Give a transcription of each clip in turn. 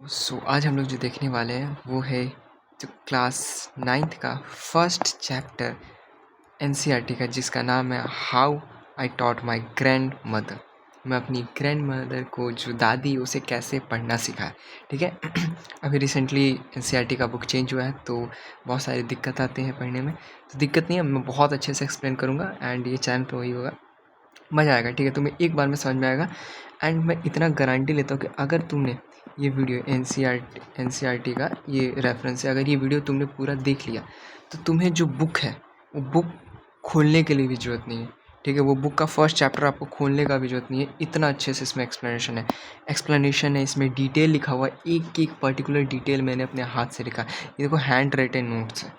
आज हम लोग जो देखने वाले हैं वो है जो क्लास 9th का फर्स्ट चैप्टर एनसीईआरटी का, जिसका नाम है how I taught my grand mother. मैं अपनी ग्रैंड मदर को, जो दादी, उसे कैसे पढ़ना सिखाया। ठीक है। अभी रिसेंटली एनसीईआरटी का बुक चेंज हुआ है तो बहुत सारी दिक्कत आते हैं पढ़ने में। तो दिक्कत नहीं है, मैं बहुत अच्छे से एक्सप्लेन करूँगा एंड ये चैनल पे वही होगा, मज़ा आएगा। ठीक है, तुम्हें एक बार में समझ में आएगा। एंड मैं इतना गारंटी लेता हूँ कि अगर तुमने ये वीडियो एनसीईआरटी का ये रेफरेंस है, अगर ये वीडियो तुमने पूरा देख लिया तो तुम्हें जो बुक है वो बुक खोलने के लिए भी ज़रूरत नहीं है। ठीक है, वो बुक का फर्स्ट चैप्टर आपको खोलने का भी ज़रूरत नहीं है, इतना अच्छे से इसमें एक्सप्लेनेशन है। इसमें डिटेल लिखा हुआ है, एक एक पर्टिकुलर डिटेल मैंने अपने हाथ से लिखा। ये देखो, हैंड राइटन नोट्स है।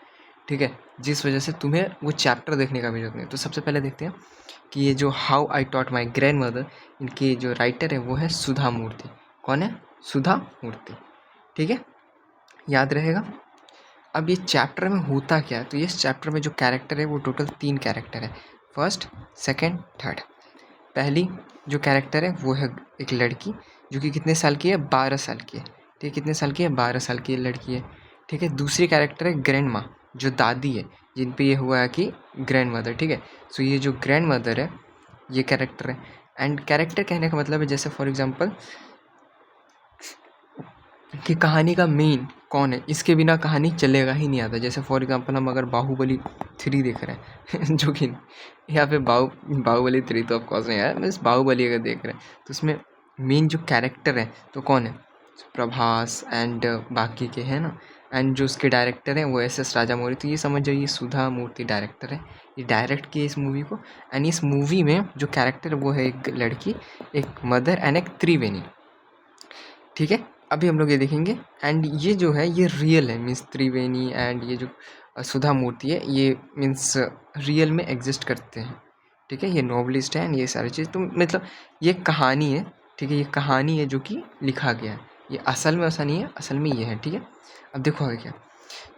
ठीक है, जिस वजह से तुम्हें वो चैप्टर देखने का भी ज़रूरत नहीं है। तो सबसे पहले देखते हैं कि ये जो how I taught my grand mother, इनके जो राइटर है वो है सुधा मूर्ति। कौन है? सुधा मूर्ति। ठीक है, याद रहेगा। अब ये चैप्टर में होता क्या है, तो ये चैप्टर में जो कैरेक्टर है वो टोटल 3 कैरेक्टर है, फर्स्ट, सेकंड, थर्ड। पहली जो कैरेक्टर है वो है एक लड़की जो कि कितने साल की है? 12 साल की है। ठीक है, कितने साल की है? 12 साल की लड़की है। ठीक है, दूसरी कैरेक्टर है ग्रैंड माँ, जो दादी है, जिन पे ये हुआ है कि ग्रैंड मदर। ठीक है, सो ये जो ग्रैंड मदर है ये कैरेक्टर है। एंड कैरेक्टर कहने का मतलब है, जैसे फॉर एग्जांपल कि कहानी का मेन कौन है, इसके बिना कहानी चलेगा ही नहीं आता। जैसे फॉर एग्जांपल हम अगर बाहुबली 3 देख रहे हैं जो कि यहाँ पे बाहुबली 3 तो ऑफकोर्स नहीं है, बस बाहुबली अगर देख रहे हैं तो उसमें मेन जो कैरेक्टर है तो कौन है? प्रभास एंड बाकी के हैं ना। एंड जो उसके डायरेक्टर हैं वो एस राजामौली। तो ये समझ जाइए सुधा मूर्ति डायरेक्टर है, ये डायरेक्ट किए इस मूवी को। एंड इस मूवी में जो कैरेक्टर है वो है एक लड़की, एक मदर एंड एक त्रिवेणी। ठीक है, अभी हम लोग ये देखेंगे। एंड ये जो है ये रियल है, मीन्स त्रिवेणी एंड ये जो सुधा मूर्ति है ये मीन्स रियल में एग्जिस्ट करते हैं। ठीक है, ये नॉवलिस्ट है एंड ये सारी चीज़, तो मतलब ये कहानी है। ठीक है, ये कहानी है जो कि लिखा गया है, ये असल में ऐसा नहीं है, असल में ये है। ठीक है, अब देखो आगे क्या।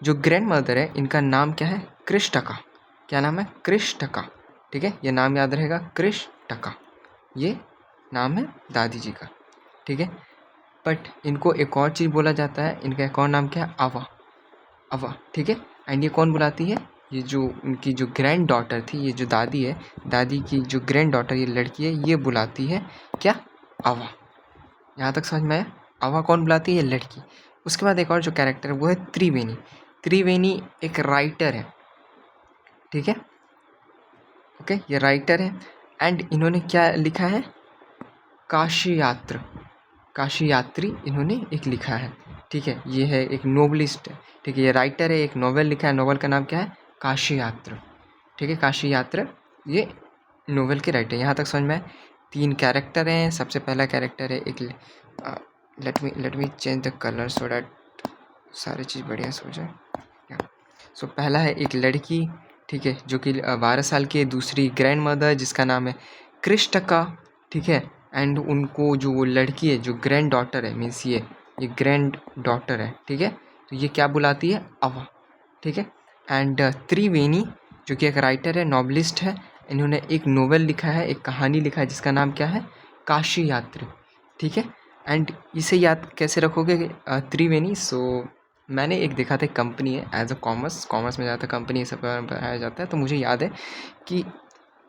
जो ग्रैंड मदर है इनका नाम क्या है? कृष्टका। क्या नाम है? कृष्टका। ठीक है, ये नाम याद रहेगा, कृष्टका, ये नाम है दादी जी का। ठीक है, बट इनको एक और चीज़ बोला जाता है, इनका एक और नाम क्या है? अवा। अवा। ठीक है, एंड ये कौन बुलाती है? ये जो इनकी जो ग्रैंड डॉटर थी, ये जो दादी है, दादी की जो ग्रैंड डॉटर ये लड़की है, ये बुलाती है क्या? अवा। यहाँ तक समझ में आया? अवा कौन बुलाती है? ये लड़की। उसके बाद एक और जो कैरेक्टर है वो है त्रिवेणी। त्रिवेणी एक राइटर है। ठीक है, ओके, ये राइटर है एंड इन्होंने क्या लिखा है? काशी यात्रा, काशी यात्री इन्होंने एक लिखा है। ठीक है, ये है एक नोवेलिस्ट है। ठीक है, ये राइटर है, एक नोवेल लिखा है, नोवेल का नाम क्या है? काशी यात्रा। ठीक है, काशी यात्रा, ये नोवेल के राइटर। यहाँ तक समझ में आए? 3 कैरेक्टर हैं। सबसे पहला कैरेक्टर है एक, let me change the colour so that सारी चीज़ बढ़िया से हो जाए। सो पहला है एक लड़की, ठीक है, जो कि 12 साल की है। दूसरी ग्रैंड मदर जिसका नाम है कृष्टका। ठीक है, एंड उनको जो वो लड़की है जो ग्रैंड डॉटर है, मीन्स ये ग्रैंड डॉटर है। ठीक है, तो ये क्या बुलाती है? अवा। ठीक है, एंड त्रिवेणी जो कि एक राइटर है, नॉवलिस्ट है, इन्होंने एक नोवेल लिखा है, एक कहानी लिखा है जिसका नाम क्या है? काशी यात्री। ठीक है, एंड इसे याद कैसे रखोगे त्रिवेणी? सो मैंने एक देखा था, एक कंपनी है एज अ कॉमर्स में ज़्यादातर कंपनी सब पढ़ाया जाता है, तो मुझे याद है कि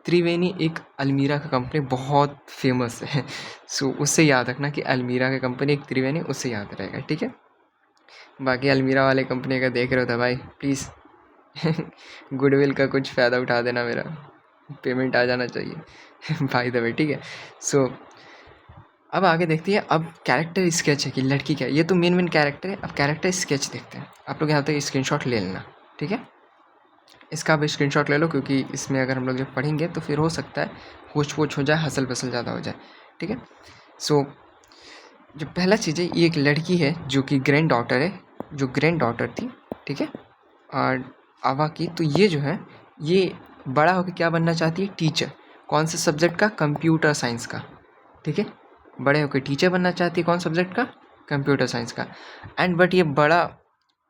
त्रिवेणी एक अलमीरा का कंपनी बहुत फेमस है। सो उससे याद रखना कि अलमीरा का कंपनी एक त्रिवेणी, उससे याद रहेगा। ठीक है, बाकी अलमीरा वाले कंपनी का देख रहे हो तो भाई प्लीज़ गुडविल का कुछ फ़ायदा उठा देना, मेरा पेमेंट आ जाना चाहिए बाय द वे। ठीक है, सो अब आगे देखते हैं। अब कैरेक्टर स्केच है कि लड़की क्या है, ये तो मेन कैरेक्टर है। अब कैरेक्टर स्केच देखते हैं। आप लोग यहाँ तक स्क्रीनशॉट ले लेना। ठीक है, इसका अब स्क्रीनशॉट ले लो, क्योंकि इसमें अगर हम लोग जब पढ़ेंगे तो फिर हो सकता है होच पोच हो जाए, हसल पसल ज़्यादा हो जाए। ठीक है, सो जो पहला चीज़ है, ये एक लड़की है जो कि ग्रैंड डॉटर है, जो ग्रैंड डॉटर थी। ठीक है, और आवा की। तो ये जो है ये बड़ा होकर क्या बनना चाहती है? टीचर। कौन से सब्जेक्ट का? कंप्यूटर साइंस का। ठीक है, बड़े होकर टीचर बनना चाहती है, कौन सब्जेक्ट का? कंप्यूटर साइंस का। एंड बट ये बड़ा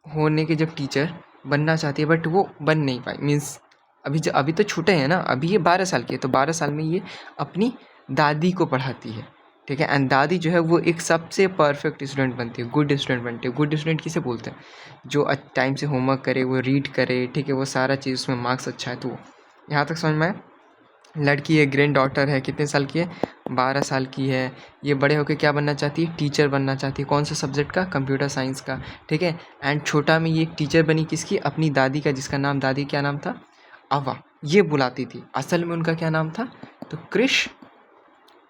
होने के जब टीचर बनना चाहती है बट वो बन नहीं पाई, मीन्स अभी तो छोटे हैं ना, अभी ये 12 साल की है, तो 12 साल में ये अपनी दादी को पढ़ाती है। ठीक है। एंड दादी जो है वो एक सबसे परफेक्ट स्टूडेंट बनती है, गुड स्टूडेंट बनती है। गुड स्टूडेंट किसे बोलते हैं? जो टाइम से होमवर्क करे, वो रीड करे, ठीक है, वो सारा चीज़ उसमें मार्क्स अच्छा है। तो यहाँ तक समझ में आया? लड़की है, ग्रैंड डॉटर है, कितने साल की है? 12 साल की है। ये बड़े होकर क्या बनना चाहती है? टीचर बनना चाहती है। कौन सा सब्जेक्ट का? कंप्यूटर साइंस का, ठीक है। एंड छोटा में ये एक टीचर बनी किसकी? अपनी दादी का, जिसका नाम, दादी क्या नाम था? अवा। ये बुलाती थी। असल में उनका क्या नाम था? तो क्रिश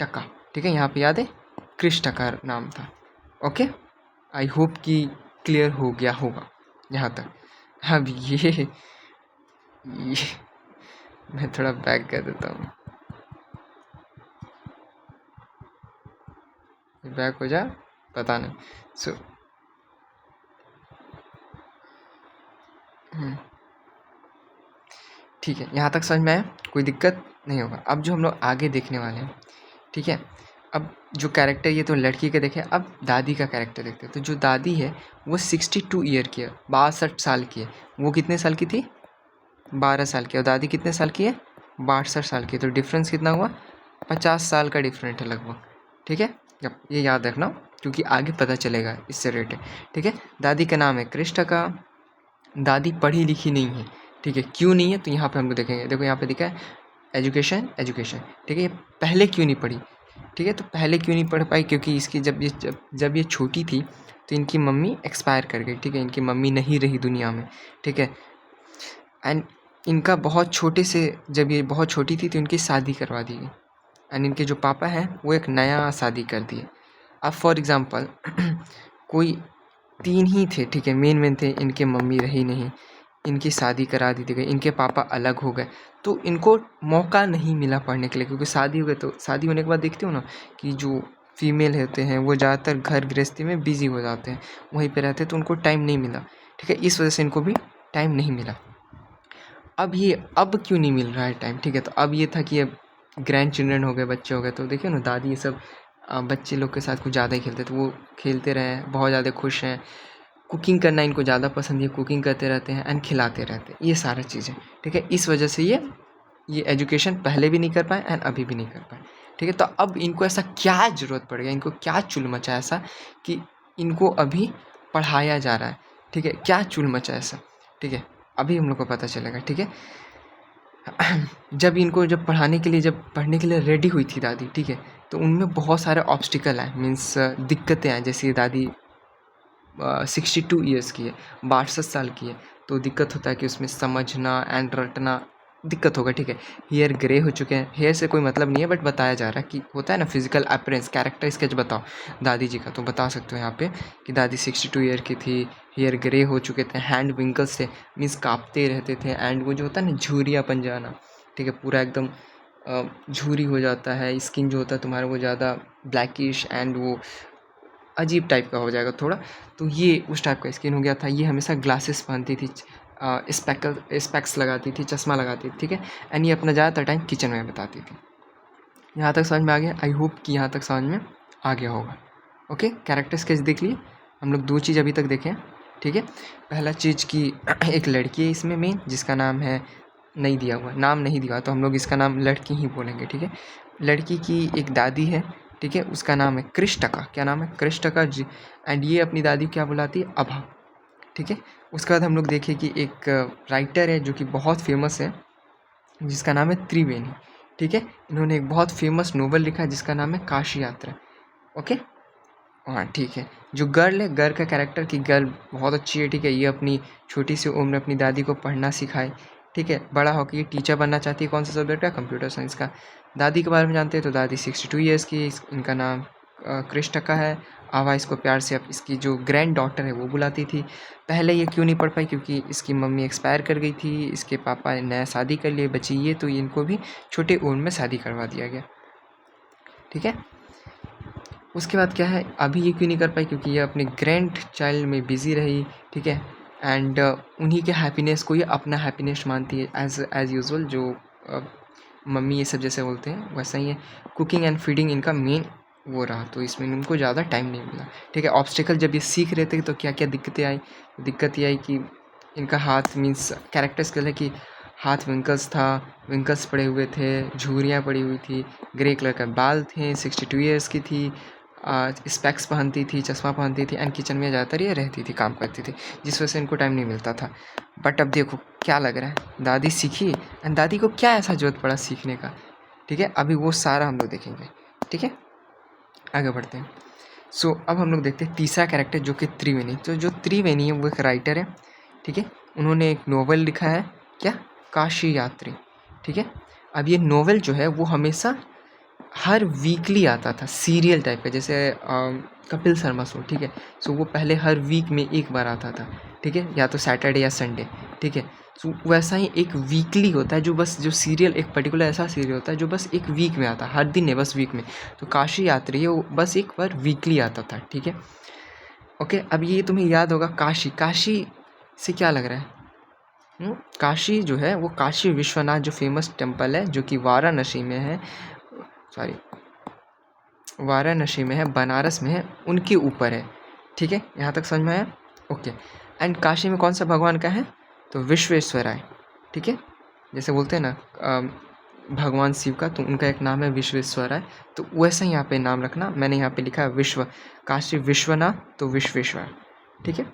टका, ठीक है। यहाँ पे याद है, क्रिश टका नाम था। ओके, आई होप कि क्लियर हो गया होगा यहाँ तक। अब ये मैं थोड़ा बैक कर देता हूँ, बैक हो जा, पता नहीं। सो ठीक है, यहाँ तक समझ में आया? कोई दिक्कत नहीं होगा। अब जो हम लोग आगे देखने वाले हैं, ठीक है, अब जो कैरेक्टर, ये तो लड़की के देखे, अब दादी का कैरेक्टर देखते हैं। तो जो दादी है वो 62 ईयर की है, 62 साल की है। वो कितने साल की थी? 12 साल की। और दादी कितने साल की है? 62 साल की। तो डिफरेंस कितना हुआ? 50 साल का डिफरेंट है लगभग, ठीक है। जब ये याद रखना, क्योंकि आगे पता चलेगा इससे रिलेटेड, ठीक है। दादी का नाम है कृष्ण का। दादी पढ़ी लिखी नहीं है, ठीक है। क्यों नहीं है? तो यहाँ पे हम लोग देखेंगे। देखो यहाँ पे दिखा है एजुकेशन, एजुकेशन, ठीक है। ये पहले क्यों नहीं पढ़ी? ठीक है, तो पहले क्यों नहीं पढ़ पाई? क्योंकि इसकी जब ये छोटी थी तो इनकी मम्मी एक्सपायर कर गई, ठीक है। इनकी मम्मी नहीं रही दुनिया में, ठीक है। एंड इनका बहुत छोटे से, जब ये बहुत छोटी थी तो इनकी शादी करवा दी गई। एंड इनके जो पापा हैं वो एक नया शादी कर दिए। अब फॉर एग्ज़ाम्पल कोई 3 ही थे, ठीक है, मेन थे। इनके मम्मी रही नहीं, इनकी शादी करा दी गई, इनके पापा अलग हो गए, तो इनको मौका नहीं मिला पढ़ने के लिए। क्योंकि शादी हो गई, तो शादी होने के बाद देखते हो ना कि जो फीमेल होते हैं वो ज़्यादातर घर गृहस्थी में बिजी हो जाते हैं, वहीं पे रहते हैं, तो उनको टाइम नहीं मिला, ठीक है। इस वजह से इनको भी टाइम नहीं मिला। अब क्यों नहीं मिल रहा है टाइम? ठीक है, तो अब ये था कि अब ग्रैंड चिल्ड्रन हो गए, बच्चे हो गए, तो देखिए ना दादी ये सब बच्चे लोग के साथ कुछ ज़्यादा ही खेलते, तो वो खेलते रहे, बहुत ज़्यादा खुश हैं। कुकिंग करना इनको ज़्यादा पसंद है, कुकिंग करते रहते हैं एंड खिलाते रहते हैं, ये सारा चीज़ें, ठीक है। इस वजह से ये एजुकेशन पहले भी नहीं कर पाए एंड अभी भी नहीं कर पाए, ठीक है। तो अब इनको ऐसा क्या ज़रूरत पड़ गया, इनको क्या चुल मचा ऐसा कि इनको अभी पढ़ाया जा रहा है, ठीक है। क्या चुल मचा ऐसा, ठीक है, अभी हम लोग को पता चलेगा, ठीक है। जब पढ़ाने के लिए, जब पढ़ने के लिए रेडी हुई थी दादी, ठीक है, तो उनमें बहुत सारे ऑब्स्टिकल आए, मीन्स दिक्कतें आए। जैसे दादी 62 ईयर्स की है, 62 साल की है, तो दिक्कत होता है कि उसमें समझना एंड रटना दिक्कत होगा, ठीक है। हेयर ग्रे हो चुके हैं, हेयर से कोई मतलब नहीं है, बट बताया जा रहा है कि होता है ना फिजिकल अपीयरेंस, कैरेक्टर स्केच बताओ दादी जी का, तो बता सकते हो यहाँ पे कि दादी 62 ईयर की थी, हेयर ग्रे हो चुके थे, हैंड विंकल्स थे, मीन्स काँपते रहते थे, एंड वो जो होता है ना झुर्रियापन जाना, ठीक है, पूरा एकदम झुर्री हो जाता है, स्किन जो होता है तुम्हारा वो ज़्यादा ब्लैकिश एंड वो अजीब टाइप का हो जाएगा थोड़ा, तो ये उस टाइप का स्किन हो गया था। ये हमेशा ग्लासेस पहनती थी, स्पेक्स लगाती थी, चश्मा लगाती थी, ठीक है। एंड ये अपना ज़्यादातर टाइम किचन में बताती थी। यहाँ तक समझ में आ गया? आई होप कि यहाँ तक समझ में आ गया होगा। ओके, कैरेक्टर स्केच देख लिए हम लोग। 2 चीज़ अभी तक देखें, ठीक है। पहला चीज़ कि एक लड़की है इसमें मेन, जिसका नाम है, नहीं दिया हुआ नाम, नहीं दिया, तो हम लोग इसका नाम लड़की ही बोलेंगे, ठीक है। लड़की की एक दादी है, ठीक है, उसका नाम है कृष्ण टका। क्या नाम है? कृष्ण टका जी। एंड ये अपनी दादी को क्या बुलाती है? अभा, ठीक है। उसके बाद हम लोग देखें कि एक राइटर है जो कि बहुत फेमस है, जिसका नाम है त्रिवेणी, ठीक है। इन्होंने एक बहुत फेमस नोवेल लिखा है जिसका नाम है काशी यात्रा। ओके, हाँ ठीक है। जो गर्ल है, गर्ल का कैरेक्टर की गर्ल बहुत अच्छी है, ठीक है। ये अपनी छोटी सी उम्र में अपनी दादी को पढ़ना सिखाए, ठीक है। बड़ा होकर ये टीचर बनना चाहती है, कौन सा सब्जेक्ट का? कंप्यूटर साइंस का। दादी के बारे में जानते हैं तो दादी 62 ईयर्स की, इनका नाम कृष्ण टका है। आवा इसको प्यार से अब इसकी जो ग्रैंड डॉटर है वो बुलाती थी। पहले ये क्यों नहीं पढ़ पाई? क्योंकि इसकी मम्मी एक्सपायर कर गई थी, इसके पापा ने नया शादी कर लिए, बची ये, तो इनको भी छोटे उम्र में शादी करवा दिया गया, ठीक है। उसके बाद क्या है, अभी ये क्यों नहीं कर पाई? क्योंकि ये अपने ग्रैंड चाइल्ड में बिज़ी रही, ठीक है। एंड उन्हीं के हैप्पीनेस को ये अपना हैप्पीनेस मानती है, एज़ यूजुअल जो मम्मी ये सब जैसे बोलते हैं वैसा ही है। कुकिंग एंड फीडिंग इनका मेन वो रहा, तो इसमें इनको ज़्यादा टाइम नहीं मिला, ठीक है। ऑब्स्टिकल जब ये सीख रहे थे तो क्या क्या दिक्कतें आई? दिक्कत ये आई कि इनका हाथ, मीन्स कैरेक्टर स्किल है कि हाथ विंकल्स पड़े हुए थे, झुर्रियाँ पड़ी हुई थी, ग्रे कलर का बाल थे, 62 ईयर्स की थी, स्पेक्स पहनती थी, चश्मा पहनती थी एंड किचन में ज़्यादातर ये रहती थी, काम करती थी, जिस वजह से इनको टाइम नहीं मिलता था। बट अब देखो क्या लग रहा है, दादी सीखी एंड दादी को क्या ऐसा जरूरत पड़ा सीखने का, ठीक है। अभी वो सारा हम लोग देखेंगे, ठीक है। आगे बढ़ते हैं। सो अब हम लोग देखते हैं तीसरा कैरेक्टर जो कि त्रिवेणी। तो जो त्रिवेणी है वो एक राइटर है, ठीक है। उन्होंने एक नोवेल लिखा है, क्या, काशी यात्री, ठीक है। अब ये नोवेल जो है वो हमेशा हर वीकली आता था, सीरियल टाइप का, जैसे कपिल शर्मा शो, ठीक है। सो वो पहले हर वीक में एक बार आता था, ठीक है, या तो सैटरडे या संडे, ठीक है। सो वैसा ही एक वीकली होता है, जो सीरियल एक पर्टिकुलर ऐसा सीरियल होता है जो बस एक वीक में आता है, हर दिन नहीं, बस वीक में। तो काशी यात्री है वो बस एक बार वीकली आता था, ठीक है। ओके, अब ये तुम्हें याद होगा, काशी से क्या लग रहा है? काशी जो है वो काशी विश्वनाथ जो फेमस टेम्पल है, जो कि वाराणसी में है, सॉरी वाराणसी में है, बनारस में है, उनके ऊपर है, ठीक है। यहाँ तक समझ में आया? ओके। एंड काशी में कौन सा भगवान का है? तो विश्वेश्वराय, ठीक है। जैसे बोलते हैं ना भगवान शिव का, तो उनका एक नाम है विश्वेश्वराय, तो वैसा ही यहाँ पे नाम रखना। मैंने यहाँ पे लिखा है काशी विश्वनाथ, तो विश्वेश्वर, ठीक है।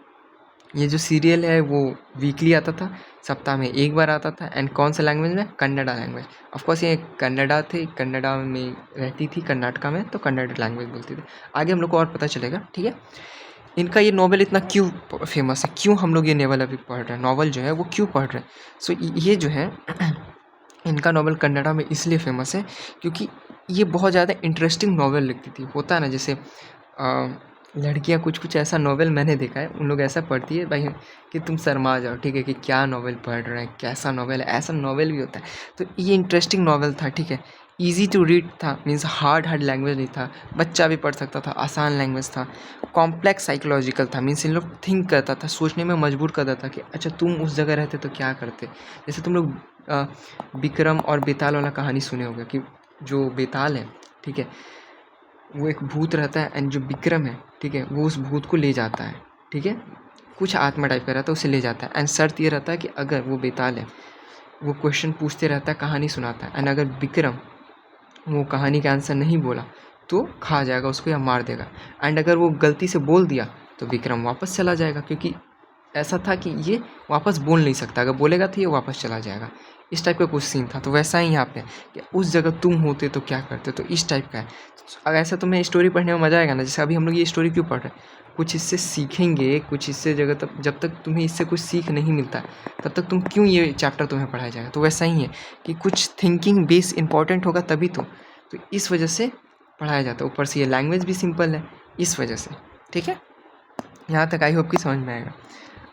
ये जो सीरियल है वो वीकली आता था, सप्ताह में एक बार आता था, एंड कौन सा लैंग्वेज में? कन्नड़ा लैंग्वेज। ऑफकोर्स ये कन्नड़ा में रहती थी, कर्नाटका में, तो कन्नड़ लैंग्वेज बोलती थी। आगे हम लोग को और पता चलेगा, ठीक है। इनका ये नॉवल इतना क्यों फेमस है, क्यों हम लोग ये नॉवल अभी पढ़ रहे हैं, नॉवल जो है वो क्यों पढ़ रहे हैं? सो ये जो है इनका नॉवल कन्नड़ा में इसलिए फेमस है क्योंकि ये बहुत ज़्यादा इंटरेस्टिंग नॉवल लिखती थी। होता है ना, जैसे लड़कियां कुछ ऐसा नॉवल मैंने देखा है, उन लोग ऐसा पढ़ती है भाई कि तुम शर्मा जाओ, ठीक है, कि क्या नॉवल पढ़ रहे हैं, कैसा नॉवल है, ऐसा नॉवल भी होता है। तो ये इंटरेस्टिंग नॉवल था, ठीक है, ईजी टू रीड था, मीन्स हार्ड लैंग्वेज नहीं था, बच्चा भी पढ़ सकता था, आसान लैंग्वेज था, कॉम्प्लेक्स साइकोलॉजिकल था, मीन्स इन लोग थिंक करता था, सोचने में मजबूर करता था कि अच्छा तुम उस जगह रहते तो क्या करते। जैसे तुम लोग विक्रम और बेताल वाला कहानी सुने होगा कि जो बेताल है, ठीक है, वो एक भूत रहता है, एंड जो विक्रम है, ठीक है, वो उस भूत को ले जाता है, ठीक है, कुछ आत्मा टाइप का रहता है, उसे ले जाता है। एंड शर्त ये रहता है कि अगर वो बेताल है, वो क्वेश्चन पूछते रहता है, कहानी सुनाता है, एंड अगर विक्रम वो कहानी का आंसर नहीं बोला तो खा जाएगा उसको या मार देगा, एंड अगर वो गलती से बोल दिया तो विक्रम वापस चला जाएगा, क्योंकि ऐसा था कि ये वापस बोल नहीं सकता, अगर बोलेगा तो ये वापस चला जाएगा। इस टाइप का कुछ सीन था। तो वैसा ही यहाँ पे कि उस जगह तुम होते तो क्या करते, तो इस टाइप का है। अगर ऐसा तुम्हें स्टोरी पढ़ने में मज़ा आएगा ना, जैसे अभी हम लोग ये स्टोरी क्यों पढ़ रहे हैं, कुछ इससे सीखेंगे, कुछ इससे जगह तक, जब तक तुम्हें इससे कुछ सीख नहीं मिलता तब तक तुम क्यों ये चैप्टर तुम्हें पढ़ाया जाएगा। तो वैसा ही है कि कुछ थिंकिंग बेस इंपॉर्टेंट होगा तभी तो इस वजह से पढ़ाया जाता है। ऊपर से ये लैंग्वेज भी सिंपल है इस वजह से, ठीक है। यहाँ तक आई होप कि समझ में आएगा।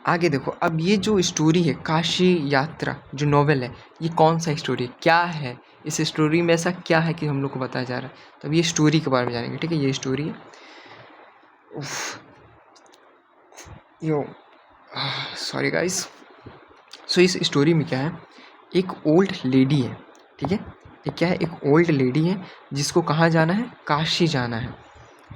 आगे देखो, अब ये जो स्टोरी है काशी यात्रा जो नॉवेल है, ये कौन सा स्टोरी है, क्या है इस स्टोरी में, ऐसा क्या है कि हम लोग को बताया जा रहा है। तो अब ये स्टोरी के बारे में जानेंगे, ठीक है। ये स्टोरी है, यो सॉरी गाइस। सो इस स्टोरी में क्या है, एक ओल्ड लेडी है, ठीक है, एक क्या है, एक ओल्ड लेडी है जिसको कहाँ जाना है, काशी जाना है,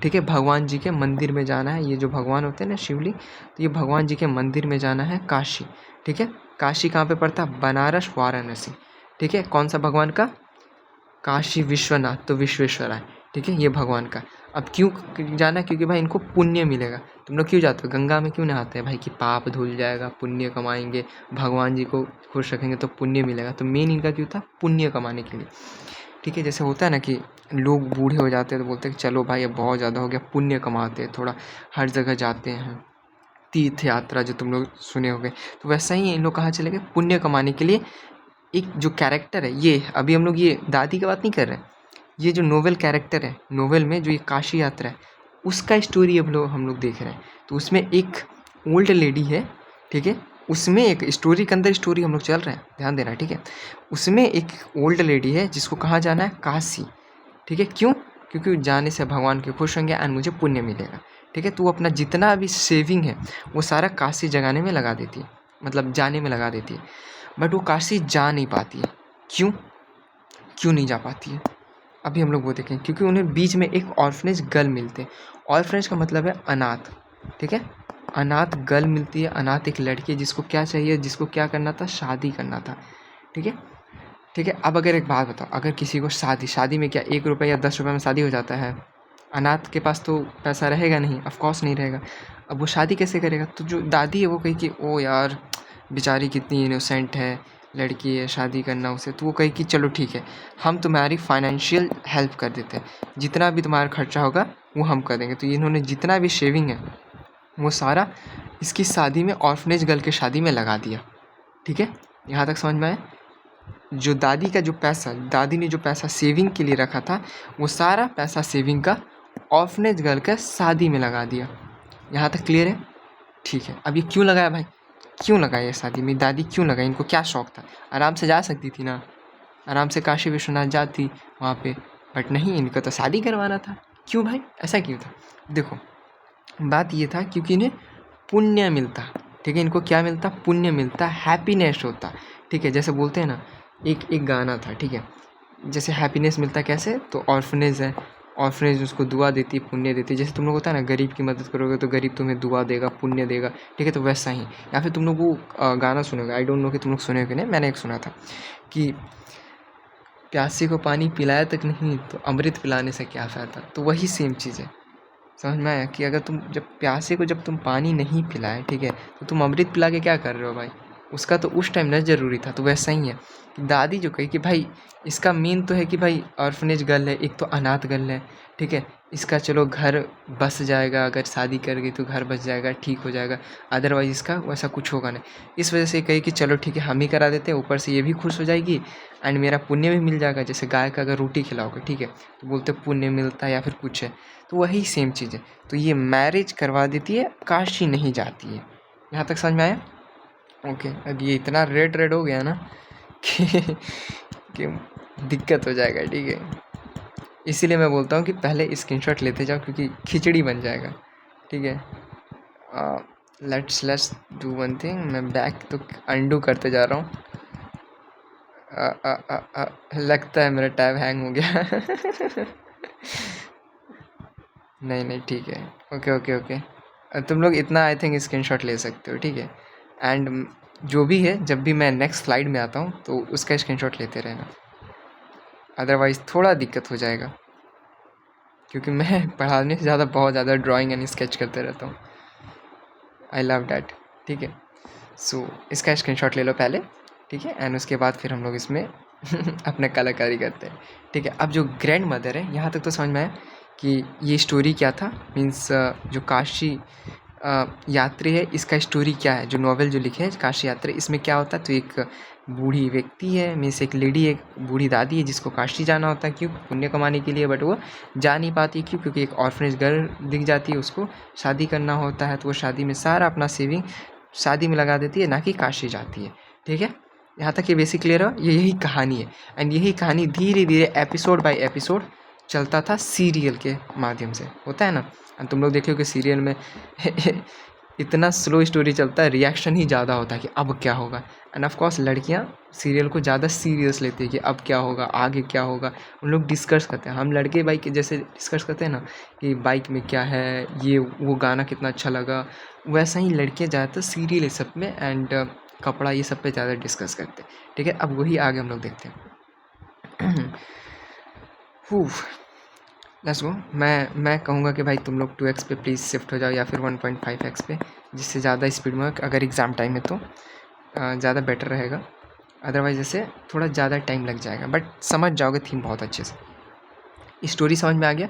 ठीक है, भगवान जी के मंदिर में जाना है। ये जो भगवान होते हैं ना शिवलिंग, तो ये भगवान जी के मंदिर में जाना है काशी, ठीक है। काशी कहाँ पे पड़ता है, बनारस वाराणसी, ठीक है। कौन सा भगवान का, काशी विश्वनाथ, तो विश्वेश्वराय, ठीक है, ये भगवान का। अब क्यों जाना है, क्योंकि भाई इनको पुण्य मिलेगा। तुम लोग क्यों जाते हो गंगा में, क्यों नहाते हैं भाई, कि पाप धुल जाएगा, पुण्य कमाएंगे, भगवान जी को खुश रखेंगे तो पुण्य मिलेगा। तो मेन इनका क्यों था, पुण्य कमाने के लिए, ठीक है। जैसे होता है ना कि लोग बूढ़े हो जाते हैं तो बोलते हैं कि चलो भाई अब बहुत ज़्यादा हो गया, पुण्य कमाते हैं, थोड़ा हर जगह जाते हैं, तीर्थ यात्रा जो तुम लोग सुने होंगे। तो वैसा ही इन लोग कहाँ चले गए, पुण्य कमाने के लिए। एक जो कैरेक्टर है, ये अभी हम लोग ये दादी की बात नहीं कर रहे हैं, ये जो नोवेल कैरेक्टर है, नोवेल में जो ये काशी यात्रा है उसका स्टोरी अब हम लोग देख रहे हैं। तो उसमें एक ओल्ड लेडी है, ठीक है, उसमें एक स्टोरी के अंदर स्टोरी हम लोग चल रहे हैं, ध्यान देना, ठीक है। उसमें एक ओल्ड लेडी है जिसको कहाँ जाना है, काशी, ठीक है। क्यों, क्योंकि जाने से भगवान के खुश होंगे एंड मुझे पुण्य मिलेगा, ठीक है। तो वो अपना जितना भी सेविंग है वो सारा काशी जगाने में लगा देती है, मतलब जाने में लगा देती है। बट वो काशी जा नहीं पाती है, क्यों नहीं जा पाती है, अभी हम लोग वो देखें। क्योंकि उन्हें बीच में एक ऑर्फनेज गर्ल मिलते हैं। ऑर्फनेज का मतलब है अनाथ, ठीक है, अनाथ गर्ल मिलती है। अनाथ एक लड़की है जिसको क्या चाहिए, जिसको क्या करना था, शादी करना था, ठीक है, ठीक है। अब अगर एक बात बताओ, अगर किसी को शादी में क्या 1 रुपये या 10 रुपये में शादी हो जाता है? अनाथ के पास तो पैसा रहेगा नहीं, ऑफ कोर्स नहीं रहेगा। अब वो शादी कैसे करेगा? तो जो दादी है वो कही कि ओ यार बेचारी कितनी इनोसेंट है, लड़की है, शादी करना उसे। तो वो कही कि चलो ठीक है, हम तुम्हारी फाइनेंशियल हेल्प कर देते हैं, जितना भी तुम्हारा खर्चा होगा वो हम कर देंगे। तो इन्होंने जितना भी शेविंग है वो सारा इसकी शादी में, ऑर्फनेज गर्ल की शादी में लगा दिया। ठीक है, यहाँ तक समझ में आया? जो दादी का जो पैसा, दादी ने जो पैसा सेविंग के लिए रखा था, वो सारा पैसा सेविंग का ऑर्फनेज गर्ल के शादी में लगा दिया। यहाँ तक क्लियर है? ठीक है। अब ये क्यों लगाया भाई? क्यों लगाया ये शादी में? दादी क्यों लगाई? इनको क्या शौक था? आराम से जा सकती थी ना, आराम से काशी विश्वनाथ जाती वहाँ पे, बट नहीं, इनको तो शादी करवाना था। क्यों भाई, ऐसा क्यों था? देखो, बात ये था क्योंकि इन्हें पुण्य मिलता। ठीक है, इनको क्या मिलता? पुण्य मिलता, हैप्पीनेस होता। ठीक है, जैसे बोलते हैं ना, एक गाना था, ठीक है, जैसे हैप्पीनेस मिलता कैसे? तो ऑर्फनेज है, ऑर्फनेज उसको दुआ देती, पुण्य देती। जैसे तुम लोग होता है ना, गरीब की मदद करोगे तो गरीब तुम्हें दुआ देगा, पुण्य देगा। ठीक है, तो वैसा ही। या फिर तुम लोग वो गाना सुनोगे, आई डोंट नो कि तुम लोग सुने हो कि नहीं, मैंने एक सुना था कि प्यासी को पानी पिलाया तक नहीं तो अमृत पिलाने से क्या फ़ायदा। तो वही सेम चीज़ है, समझ में आया? कि अगर तुम जब प्यासे को जब तुम पानी नहीं पिलाए, ठीक है, तो तुम अमृत पिला के क्या कर रहे हो भाई? उसका तो उस टाइम न ज़रूरी था। तो वैसा ही है कि दादी जो कही कि भाई इसका मेन तो है कि भाई ऑर्फनेज गर्ल है, एक तो अनाथ गर्ल है, ठीक है, इसका चलो घर बस जाएगा, अगर शादी कर गई तो घर बस जाएगा, ठीक हो जाएगा, अदरवाइज़ इसका वैसा कुछ होगा नहीं। इस वजह से कही कि चलो ठीक है, हम ही करा देते हैं, ऊपर से ये भी खुश हो जाएगी एंड मेरा पुण्य भी मिल जाएगा। जैसे गाय का अगर रोटी खिलाओगे, ठीक है, तो बोलते पुण्य मिलता है या फिर कुछ है, तो वही सेम चीज़ है। तो ये मैरिज करवा देती है, काशी नहीं जाती है। यहाँ तक समझ में आया? ओके। अब ये इतना रेड हो गया ना कि दिक्कत हो जाएगा, ठीक है। इसीलिए मैं बोलता हूँ कि पहले स्क्रीनशॉट लेते जाओ, क्योंकि खिचड़ी बन जाएगा, ठीक है। लेट्स डू वन थिंग, मैं बैक तो अंडू करते जा रहा हूँ। लगता है मेरा टैब हैंग हो गया नहीं ठीक है, ओके। तुम लोग इतना आई थिंक स्क्रीनशॉट ले सकते हो, ठीक है। एंड जो भी है, जब भी मैं नेक्स्ट स्लाइड में आता हूँ तो उसका स्क्रीनशॉट लेते रहना, अदरवाइज़ थोड़ा दिक्कत हो जाएगा, क्योंकि मैं पढ़ाने से ज़्यादा बहुत ज़्यादा ड्राइंग एंड स्केच करते रहता हूँ। आई लव डैट, ठीक है। सो इसका स्क्रीनशॉट ले लो पहले, ठीक है, एंड उसके बाद फिर हम लोग इसमें अपना कलाकारी करते हैं, ठीक है। अब जो ग्रैंड मदर है, यहाँ तक तो समझ में आया कि ये स्टोरी क्या था, मीन्स जो काशी यात्री है, इसका स्टोरी क्या है, जो नॉवेल जो लिखे है काशी यात्री, इसमें क्या होता है? तो एक बूढ़ी व्यक्ति है, मीन्स एक लेडी, एक बूढ़ी दादी है, जिसको काशी जाना होता है, क्यों? पुण्य कमाने के लिए, बट वो जा नहीं पाती, क्यों? क्योंकि एक ऑर्फनेज गर्ल दिख जाती है, उसको शादी करना होता है, तो वो शादी में सारा अपना सेविंग शादी में लगा देती है, ना कि काशी जाती है, ठीक है। यहाँ तक ये बेसिक क्लियर हो? ये यही कहानी है, एंड यही कहानी धीरे धीरे एपिसोड बाय एपिसोड चलता था सीरियल के माध्यम से, होता है ना। तुम लोग देखो कि सीरियल में इतना स्लो स्टोरी चलता है, रिएक्शन ही ज़्यादा होता है कि अब क्या होगा। एंड ऑफ कोर्स लड़कियां सीरियल को ज़्यादा सीरियस लेती है कि अब क्या होगा, आगे क्या होगा, उन लोग डिस्कस करते हैं। हम लड़के बाइक जैसे डिस्कस करते हैं ना कि बाइक में क्या है, ये वो गाना कितना अच्छा लगा, वैसा ही लड़कियां ज़्यादातर सीरियल ये सब में एंड कपड़ा ये सब पे ज़्यादा डिस्कस करते हैं, ठीक है। अब वही आगे हम लोग देखते हैं। Let's go. मैं कहूँगा कि भाई तुम लोग 2x पे प्लीज़ शिफ्ट हो जाओ, या फिर 1.5x पे, जिससे ज़्यादा स्पीड में, अगर एग्ज़ाम टाइम है तो ज़्यादा बेटर रहेगा, अदरवाइज जैसे थोड़ा ज़्यादा टाइम लग जाएगा, बट समझ जाओगे थीम बहुत अच्छे से। स्टोरी समझ में आ गया?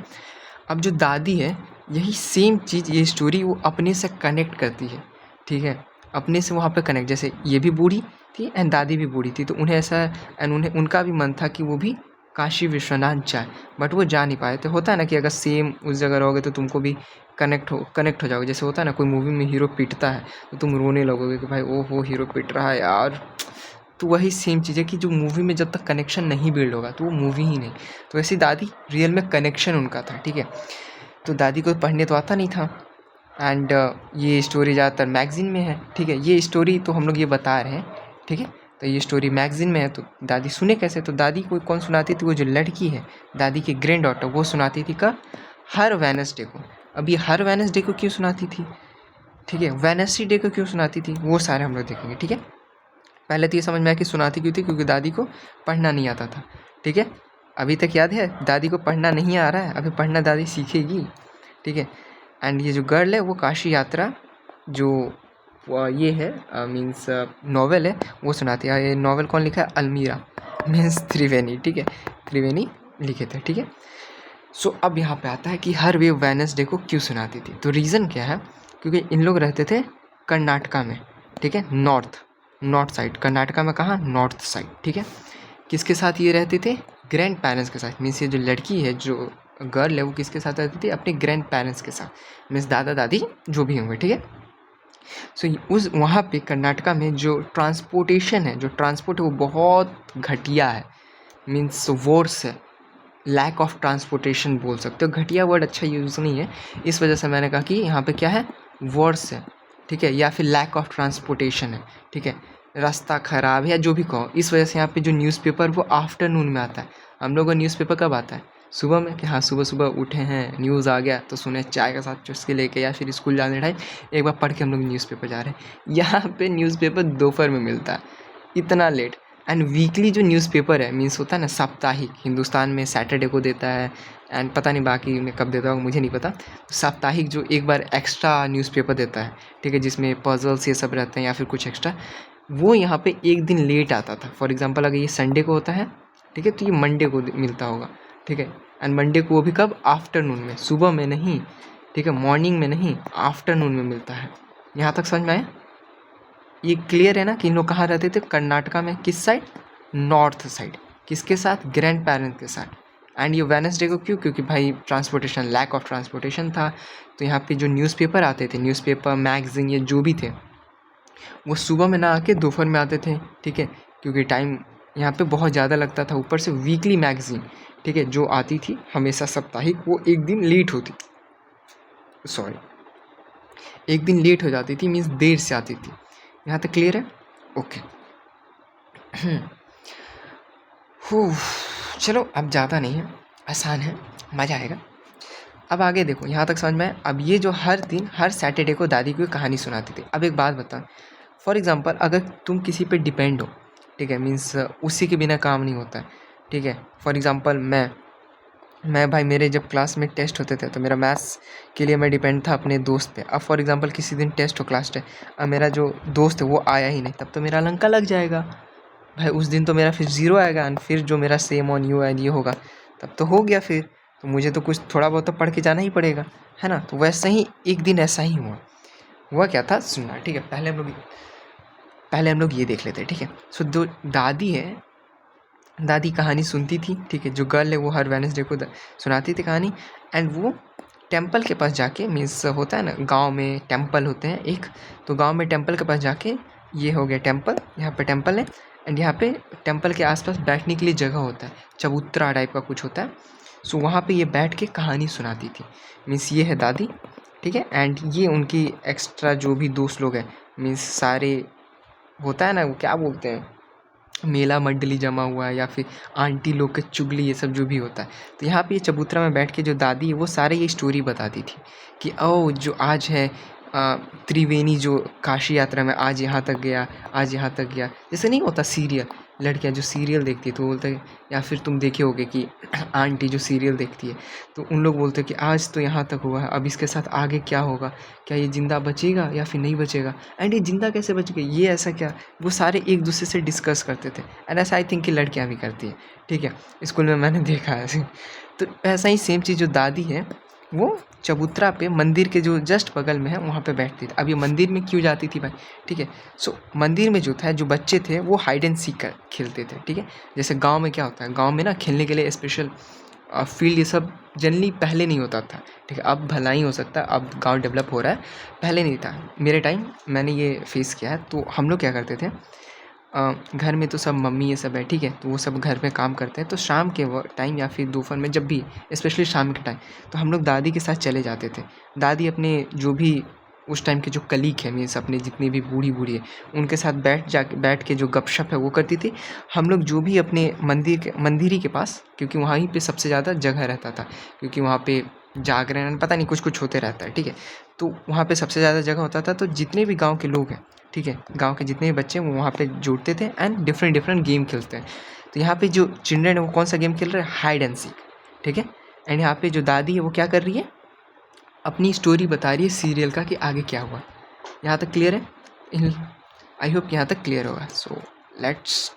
अब जो दादी है, यही सेम चीज़, ये स्टोरी वो अपने से कनेक्ट करती है, ठीक है, अपने से वहाँ पे कनेक्ट। जैसे ये भी बूढ़ी थी एंड दादी भी बूढ़ी थी, तो उन्हें ऐसा, एंड उनका भी मन था कि वो भी काशी विश्वनाथ जाए, बट वो जा नहीं पाए। तो होता है ना कि अगर सेम उस जगह रहोगे तो तुमको भी कनेक्ट हो जाओगे। जैसे होता है ना, कोई मूवी में हीरो पीटता है तो तुम रोने लगोगे कि भाई ओहो हीरो पीट रहा है यार। तो वही सेम चीज़ है कि जो मूवी में जब तक कनेक्शन नहीं बिल्ड होगा तो वो मूवी ही नहीं। तो ऐसी दादी रियल में कनेक्शन उनका था, ठीक है। तो दादी को पढ़ने तो आता नहीं था, एंड ये स्टोरी ज़्यादातर मैगज़ीन में है, ठीक है। ये स्टोरी तो हम लोग ये बता रहे हैं, ठीक है। तो ये स्टोरी मैगज़ीन में है, तो दादी सुने कैसे? तो दादी को कौन सुनाती थी? वो जो लड़की है, दादी की ग्रैंड डॉटर, वो सुनाती थी कब? हर वेडनेसडे को। अब ये हर वेडनेसडे को क्यों सुनाती थी, ठीक है, वेडनेसडे को क्यों सुनाती थी, वो सारे हम लोग देखेंगे, ठीक है। पहले तो ये समझ में आया कि सुनाती क्यों थी, क्योंकि दादी को पढ़ना नहीं आता था। ठीक है, अभी तक याद है, दादी को पढ़ना नहीं आ रहा है, अभी पढ़ना दादी सीखेगी। ठीक है, एंड ये जो गर्ल है वो काशी यात्रा जो ये है मीन्स नॉवेल है वो सुनाती है। ये नॉवेल कौन लिखा है? अलमीरा मीन्स त्रिवेणी। ठीक है, त्रिवेणी लिखे थे। ठीक है, सो अब यहाँ पे आता है कि हर वे वेडनेसडे को क्यों सुनाती थी। तो रीज़न क्या है, क्योंकि इन लोग रहते थे कर्नाटका में। ठीक है, नॉर्थ साइड कर्नाटका में, कहाँ? North side. ठीक है, किसके साथ ये रहते थे? ग्रैंड पेरेंट्स के साथ। मीन्स ये जो लड़की है, जो गर्ल है, वो किसके साथ रहती थी? अपने ग्रैंड पेरेंट्स के साथ, मीन्स दादा दादी जो भी होंगे। ठीक है, सो उस वहाँ पे कर्नाटका में जो ट्रांसपोर्टेशन है, जो ट्रांसपोर्ट है वो बहुत घटिया है। मीन्स वर्स है, लैक ऑफ ट्रांसपोर्टेशन बोल सकते हो। घटिया वर्ड अच्छा यूज़ नहीं है, इस वजह से मैंने कहा कि यहाँ पे क्या है? वर्स है। ठीक है, या फिर लैक ऑफ ट्रांसपोर्टेशन है। ठीक है, रास्ता ख़राब है या जो भी कहो, इस वजह से यहाँ पे जो न्यूज़पेपर वो आफ्टरनून में आता है। हम लोग का न्यूज़पेपर कब आता है? सुबह में, कि हाँ सुबह सुबह उठे हैं, न्यूज़ आ गया तो सुने चाय के साथ चुस्की लेके, या फिर स्कूल जाने टाइम एक बार पढ़ के हम लोग न्यूज़पेपर जा रहे हैं। यहाँ पे न्यूज़पेपर दोपहर में मिलता है, इतना लेट। एंड वीकली जो न्यूज़पेपर है, मीन्स होता है ना साप्ताहिक, हिंदुस्तान में सैटरडे को देता है, एंड पता नहीं बाकी में कब देता होगा, मुझे नहीं पता। साप्ताहिक जो एक बार एक्स्ट्रा न्यूज़पेपर देता है, ठीक है, जिसमें पजल्स ये सब रहते हैं या फिर कुछ एक्स्ट्रा, वो यहाँ पे एक दिन लेट आता था। फॉर एग्जांपल अगर ये संडे को होता है, ठीक है, तो ये मंडे को मिलता होगा। ठीक है, एंड मंडे को वो भी कब? आफ्टरनून में, सुबह में नहीं। ठीक है, मॉर्निंग में नहीं, आफ्टरनून में मिलता है। यहाँ तक समझ में आया? ये क्लियर है ना कि इन लोग कहाँ रहते थे? कर्नाटका में। किस साइड? North side. किसके साथ? ग्रैंड पेरेंट्स के साथ। एंड ये वेडनेसडे को क्यों? क्योंकि भाई ट्रांसपोर्टेशन, लैक ऑफ ट्रांसपोर्टेशन था। तो यहाँ पे जो न्यूज़पेपर आते थे, न्यूज़पेपर मैगजीन ये जो भी थे, वो सुबह में ना आके दोपहर में आते थे। ठीक है, क्योंकि टाइम यहाँ पे बहुत ज़्यादा लगता था। ऊपर से वीकली मैगजीन, ठीक है, जो आती थी हमेशा साप्ताहिक, वो एक दिन लेट होती, सॉरी एक दिन लेट हो जाती थी, मीन्स देर से आती थी। यहाँ तक क्लियर है? ओके। चलो अब ज़्यादा नहीं है, आसान है, मज़ा आएगा। अब आगे देखो, यहाँ तक समझ में आया। अब ये जो हर दिन, हर सैटरडे को दादी को कहानी सुनाती थी। अब एक बात बता, फॉर एग्जांपल अगर तुम किसी पे डिपेंड हो, ठीक है, मीन्स उसी के बिना काम नहीं होता है। ठीक है, फॉर एग्जांपल मैं भाई, मेरे जब क्लास में टेस्ट होते थे तो मेरा मैथ्स के लिए मैं डिपेंड था अपने दोस्त पे। अब फॉर एग्जांपल किसी दिन टेस्ट हो, क्लास टेस्ट, अब मेरा जो दोस्त है वो आया ही नहीं, तब तो मेरा लंका लग जाएगा भाई। उस दिन तो मेरा फिर ज़ीरो आएगा, एंड फिर जो मेरा सेम ऑन यू एंड ये होगा, तब तो हो गया फिर। तो मुझे तो कुछ थोड़ा बहुत तो पढ़ के जाना ही पड़ेगा, है ना। तो वैसे ही एक दिन ऐसा ही हुआ क्या था, सुनना। ठीक है, पहले हम लोग ये देख लेते हैं। ठीक है, सो जो दादी है, दादी कहानी सुनती थी। ठीक है, जो गर्ल है वो हर वेडनेसडे को सुनाती थी कहानी। एंड वो टेंपल के पास जाके, मीन्स होता है ना गांव में टेंपल होते हैं एक, तो गांव में टेंपल के पास जाके, ये हो गया टेंपल, यहाँ पे टेंपल है, एंड यहाँ पे टेंपल के आसपास बैठने के लिए जगह होता है, चबूतरा टाइप का कुछ होता है। सो वहाँ पे ये बैठ के कहानी सुनाती थी। मीन्स ये है दादी, ठीक है, एंड ये उनकी एक्स्ट्रा जो भी दोस्त लोग हैं, मीन्स सारे होता है ना, वो क्या बोलते हैं, मेला मंडली जमा हुआ है, या फिर आंटी लोग के चुगली, ये सब जो भी होता है। तो यहाँ पे ये चबूतरा में बैठ के जो दादी है वो सारे ये स्टोरी बताती थी कि ओ जो आज है त्रिवेणी, जो काशी यात्रा में आज यहाँ तक गया, आज यहाँ तक गया। जैसे नहीं होता सीरियल, लड़कियाँ जो सीरियल देखती है तो बोलते हैं, या फिर तुम देखे होगे कि आंटी जो सीरियल देखती है तो उन लोग बोलते हैं कि आज तो यहाँ तक हुआ है, अब इसके साथ आगे क्या होगा, क्या ये ज़िंदा बचेगा या फिर नहीं बचेगा, एंड ये ज़िंदा कैसे बच गई, ये ऐसा क्या। वो सारे एक दूसरे से डिस्कस करते थे, एंड ऐसा आई थिंक कि लड़कियाँ भी करती है। ठीक है, स्कूल में मैंने देखा है ऐसे। तो ऐसा ही सेम चीज़ जो दादी है वो चबूतरा पे मंदिर के जो जस्ट बगल में है वहाँ पे बैठती थी। अब ये मंदिर में क्यों जाती थी भाई? ठीक है, सो मंदिर में जो था, जो बच्चे थे वो हाइड एंड सीक खेलते थे। ठीक है, जैसे गांव में क्या होता है, गांव में ना खेलने के लिए स्पेशल फील्ड ये सब जनरली पहले नहीं होता था। ठीक है, अब भला ही हो सकता है, अब गांव डेवलप हो रहा है, पहले नहीं था। मेरे टाइम मैंने ये फेस किया है। तो हम लोग क्या करते थे, घर में तो सब मम्मी ये सब है, ठीक है, तो वो सब घर में काम करते हैं। तो शाम के टाइम या फिर दोपहर में, जब भी, स्पेशली शाम के टाइम, तो हम लोग दादी के साथ चले जाते थे। दादी अपने जो भी उस टाइम के जो कलीग हैं, मीन्स अपने जितनी भी बूढ़ी है, उनके साथ बैठ के जो गपशप है वो करती थी। हम लोग जो भी अपने मंदिर के पास, क्योंकि वहाँ ही पे सबसे ज़्यादा जगह रहता था, क्योंकि वहाँ पे जागरण पता नहीं कुछ होते रहता है। ठीक है, तो वहाँ पे सबसे ज़्यादा जगह होता था। तो जितने भी गाँव के लोग हैं, ठीक है, गांव के जितने भी बच्चे वो वहाँ पे जुड़ते थे एंड डिफरेंट डिफरेंट गेम खेलते हैं। तो यहाँ पे जो चिल्ड्रन है वो कौन सा गेम खेल रहे हैं, हाइड एंड सीक, ठीक है। एंड यहाँ पे जो दादी है वो क्या कर रही है, अपनी स्टोरी बता रही है सीरियल का कि आगे क्या हुआ। यहाँ तक क्लियर है? आई होप यहाँ तक क्लियर होगा। सो लेट्स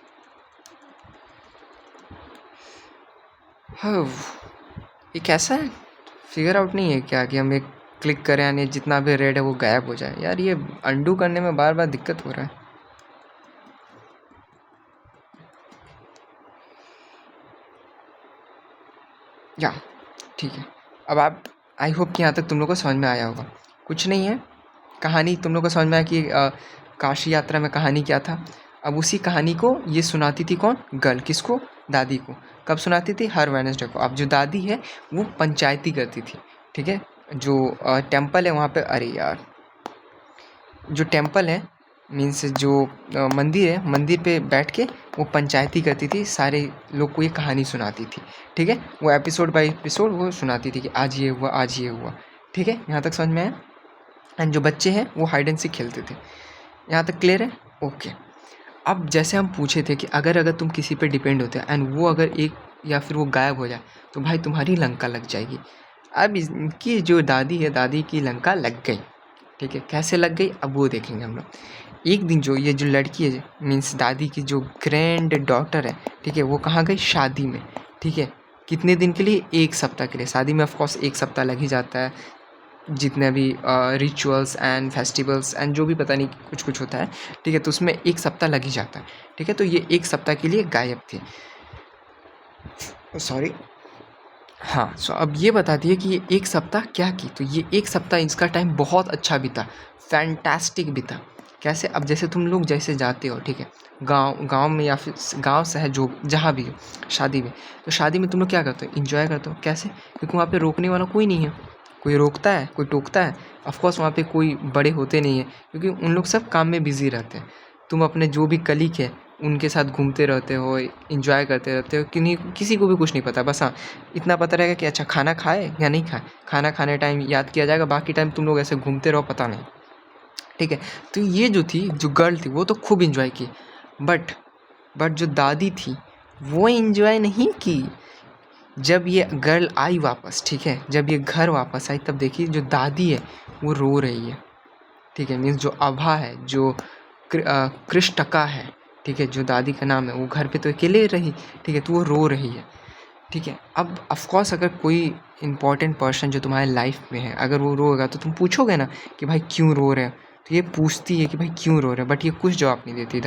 ये कैसा है, फिगर आउट नहीं है क्या कि हम एक क्लिक करें यानी जितना भी रेड है वो गायब हो जाए। यार ये अंडू करने में बार बार दिक्कत हो रहा है। या ठीक है, अब आप आई होप कि यहाँ तक तुम लोग को समझ में आया होगा। कुछ नहीं है, कहानी तुम लोग को समझ में आया कि काशी यात्रा में कहानी क्या था। अब उसी कहानी को ये सुनाती थी कौन, गर्ल, किसको, दादी को। कब सुनाती थी, हर वेडनेसडे को। अब जो दादी है वो पंचायती करती थी, ठीक है। जो टेम्पल है वहाँ पे, अरे यार जो टेम्पल है मीन्स जो मंदिर है, मंदिर पे बैठ के वो पंचायती करती थी, सारे लोग को ये कहानी सुनाती थी, ठीक है। वो एपिसोड बाय एपिसोड वो सुनाती थी कि आज ये हुआ, आज ये हुआ, ठीक है। यहाँ तक समझ में आया। एंड जो बच्चे हैं वो हाइड एंड सीक खेलते थे। यहाँ तक क्लियर है? ओके। अब जैसे हम पूछे थे कि अगर तुम किसी पे डिपेंड होते एंड वो अगर एक या फिर वो गायब हो जाए तो भाई तुम्हारी लंका लग जाएगी। अब इनकी जो दादी है, दादी की लंका लग गई, ठीक है। कैसे लग गई अब वो देखेंगे हम लोग। एक दिन जो ये जो लड़की है मीन्स दादी की जो ग्रैंड डॉटर है, ठीक है, वो कहाँ गई, शादी में, ठीक है। कितने दिन के लिए, 1 सप्ताह के लिए। शादी में ऑफकोर्स 1 सप्ताह लग ही जाता है, जितने भी रिचुअल्स एंड फेस्टिवल्स एंड जो भी पता नहीं कुछ कुछ होता है, ठीक है। तो उसमें 1 सप्ताह लग ही जाता है, ठीक है। तो ये 1 सप्ताह के लिए गायब थी, सॉरी। हाँ, सो अब ये बताती है कि ये 1 सप्ताह क्या की। तो ये 1 सप्ताह इसका टाइम बहुत अच्छा बीता, फैंटास्टिक बीता। कैसे, अब जैसे तुम लोग जैसे जाते हो, ठीक है, गांव में या फिर गांव शहर जो जहाँ भी हो, शादी में, तो शादी में तुम लोग क्या करते हो, इन्जॉय करते हो। कैसे, क्योंकि वहाँ पे रोकने वाला कोई नहीं है, कोई रोकता है, कोई टोकता है, ऑफकोर्स वहाँ पे कोई बड़े होते नहीं हैं, क्योंकि उन लोग सब काम में बिजी रहते हैं। तुम अपने जो भी कलीग है उनके साथ घूमते रहते हो, इंजॉय करते रहते हो, किसी को भी कुछ नहीं पता। बस हाँ, इतना पता रहेगा कि अच्छा खाना खाए या नहीं खाए, खाना खाने टाइम याद किया जाएगा, बाकी टाइम तुम लोग ऐसे घूमते रहो, पता नहीं, ठीक है। तो ये जो थी, जो गर्ल थी, वो तो खूब इंजॉय की, बट जो दादी थी वो इंजॉय नहीं की। जब ये गर्ल आई वापस, ठीक है, जब ये घर वापस आई, तब देखिए जो दादी है वो रो रही है, ठीक है। मीन्स जो अभा है, जो कृष्टका है, ठीक है, जो दादी का नाम है, वो घर पे तो अकेले रही, ठीक है, तो वो रो रही है, ठीक है। अब ऑफकोर्स अगर कोई इंपॉर्टेंट पर्सन जो तुम्हारे लाइफ में है, अगर वो रोएगा तो तुम पूछोगे ना कि भाई क्यों रो रहे हो। तो ये पूछती है कि भाई क्यों रो रहे हो, बट ये कुछ जवाब नहीं देती।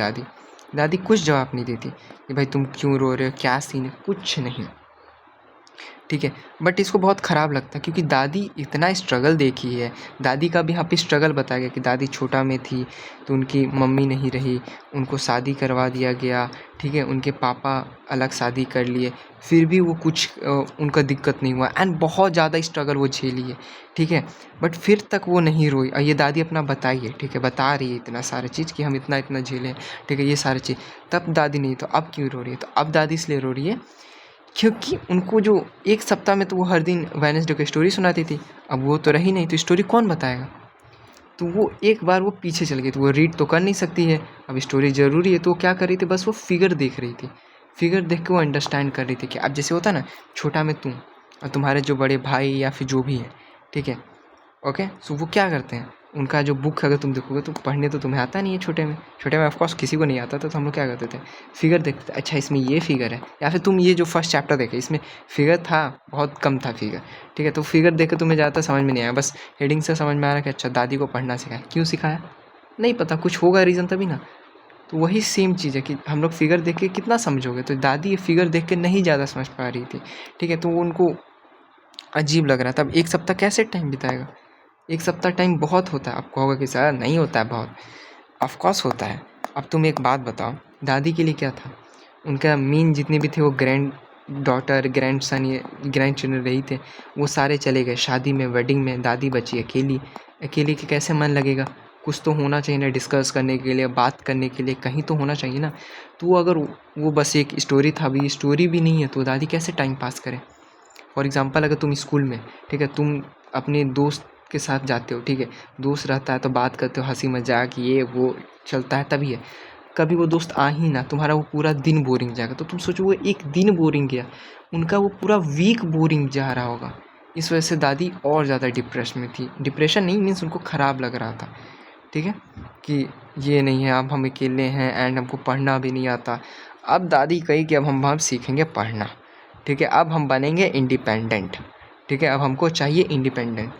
दादी कुछ जवाब नहीं देती कि भाई तुम क्यों रो रहे हो, क्या सीन है, कुछ नहीं, ठीक है। बट इसको बहुत ख़राब लगता है क्योंकि दादी इतना स्ट्रगल देखी है। दादी का भी यहाँ पे स्ट्रगल बताया गया कि दादी छोटा में थी तो उनकी मम्मी नहीं रही, उनको शादी करवा दिया गया, ठीक है, उनके पापा अलग शादी कर लिए, फिर भी वो कुछ उनका दिक्कत नहीं हुआ एंड बहुत ज़्यादा स्ट्रगल वो झेली है, ठीक है। बट फिर तक वो नहीं रोई। और ये दादी अपना बताई है, ठीक है, बता रही है इतना सारा चीज़ कि हम इतना इतना झेले, ठीक है, ये सारी चीज़। तब दादी नहीं, तो अब क्यों रो रही है? तो अब दादी इसलिए रो रही है क्योंकि उनको जो 1 सप्ताह में तो वो हर दिन वेडनेसडे को स्टोरी सुनाती थी, अब वो तो रही नहीं, तो स्टोरी कौन बताएगा? तो वो एक बार वो पीछे चल गई, तो वो रीड तो कर नहीं सकती है, अब स्टोरी ज़रूरी है, तो वो क्या कर रही थी, बस वो फिगर देख रही थी। फिगर देख के वो अंडरस्टैंड कर रही थी कि अब जैसे होता है ना, छोटा में तुम और तुम्हारे जो बड़े भाई या फिर जो भी है, ठीक है, ओके। सो वो क्या करते हैं, उनका जो बुक अगर तुम देखोगे तो पढ़ने तो तुम्हें आता नहीं है। छोटे में ऑफकोर्स किसी को नहीं आता था, तो हम लोग क्या करते थे, फिगर देखते थे, अच्छा इसमें ये फिगर है, या फिर तुम ये जो फर्स्ट चैप्टर देखे इसमें फिगर था, बहुत कम था फिगर, ठीक है। तो फिगर देख के तुम्हें ज़्यादा समझ में नहीं आया, बस हेडिंग से समझ में आ रहा कि अच्छा दादी को पढ़ना सिखाया। क्यों सिखाया नहीं पता, कुछ होगा रीज़न तभी ना। तो वही सेम चीज़ है कि हम लोग फिगर देख के कितना समझोगे, तो दादी ये फिगर देख के नहीं ज़्यादा समझ पा रही थी, ठीक है। तो उनको अजीब लग रहा था। अब 1 सप्ताह कैसे टाइम बिताएगा? 1 सप्ताह टाइम बहुत होता है। आप कहोगे कि सर नहीं होता है बहुत, ऑफकोर्स होता है। अब तुम एक बात बताओ, दादी के लिए क्या था, उनका मीन जितने भी थे वो ग्रैंड डॉटर, ग्रैंड सन, ये ग्रैंड चिल्ड्रन रही थे, वो सारे चले गए शादी में, वेडिंग में, दादी बची अकेली। अकेली के कैसे मन लगेगा? कुछ तो होना चाहिए ना, डिस्कस करने के लिए, बात करने के लिए कहीं तो होना चाहिए ना। तो अगर वो बस एक स्टोरी था, अभी स्टोरी भी नहीं है, तो दादी कैसे टाइम पास करे? फॉर एग्ज़ाम्पल अगर तुम स्कूल में, ठीक है, तुम अपने दोस्त के साथ जाते हो, ठीक है, दोस्त रहता है तो बात करते हो, हंसी मजाक ये वो चलता है, तभी है। कभी वो दोस्त आ ही ना, तुम्हारा वो पूरा दिन बोरिंग जाएगा। तो तुम सोचो वो एक दिन बोरिंग गया, उनका वो पूरा वीक बोरिंग जा रहा होगा। इस वजह से दादी और ज़्यादा डिप्रेशन में थी। डिप्रेशन नहीं मीन्स उनको ख़राब लग रहा था, ठीक है, कि ये नहीं है, अब हम अकेले हैं एंड हमको पढ़ना भी नहीं आता। अब दादी कही कि अब हम सीखेंगे पढ़ना, ठीक है, अब हम बनेंगे इंडिपेंडेंट, ठीक है, अब हमको चाहिए इंडिपेंडेंट,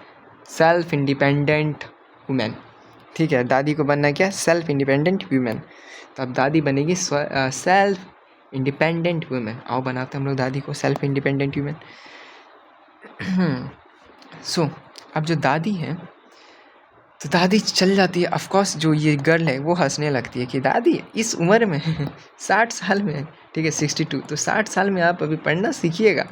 सेल्फ इंडिपेंडेंट वुमेन, ठीक है। दादी को बनना क्या, सेल्फ इंडिपेंडेंट वुमेन। तो अब दादी बनेगी सेल्फ इंडिपेंडेंट वुमेन। आओ बनाते हम लोग दादी को सेल्फ इंडिपेंडेंट वुमेन। सो अब जो दादी है, तो दादी चल जाती है। ऑफकोर्स जो ये गर्ल है वो हंसने लगती है कि दादी इस उम्र में 60 साल में, ठीक है, 62, तो 60 साल में आप अभी पढ़ना सीखिएगा,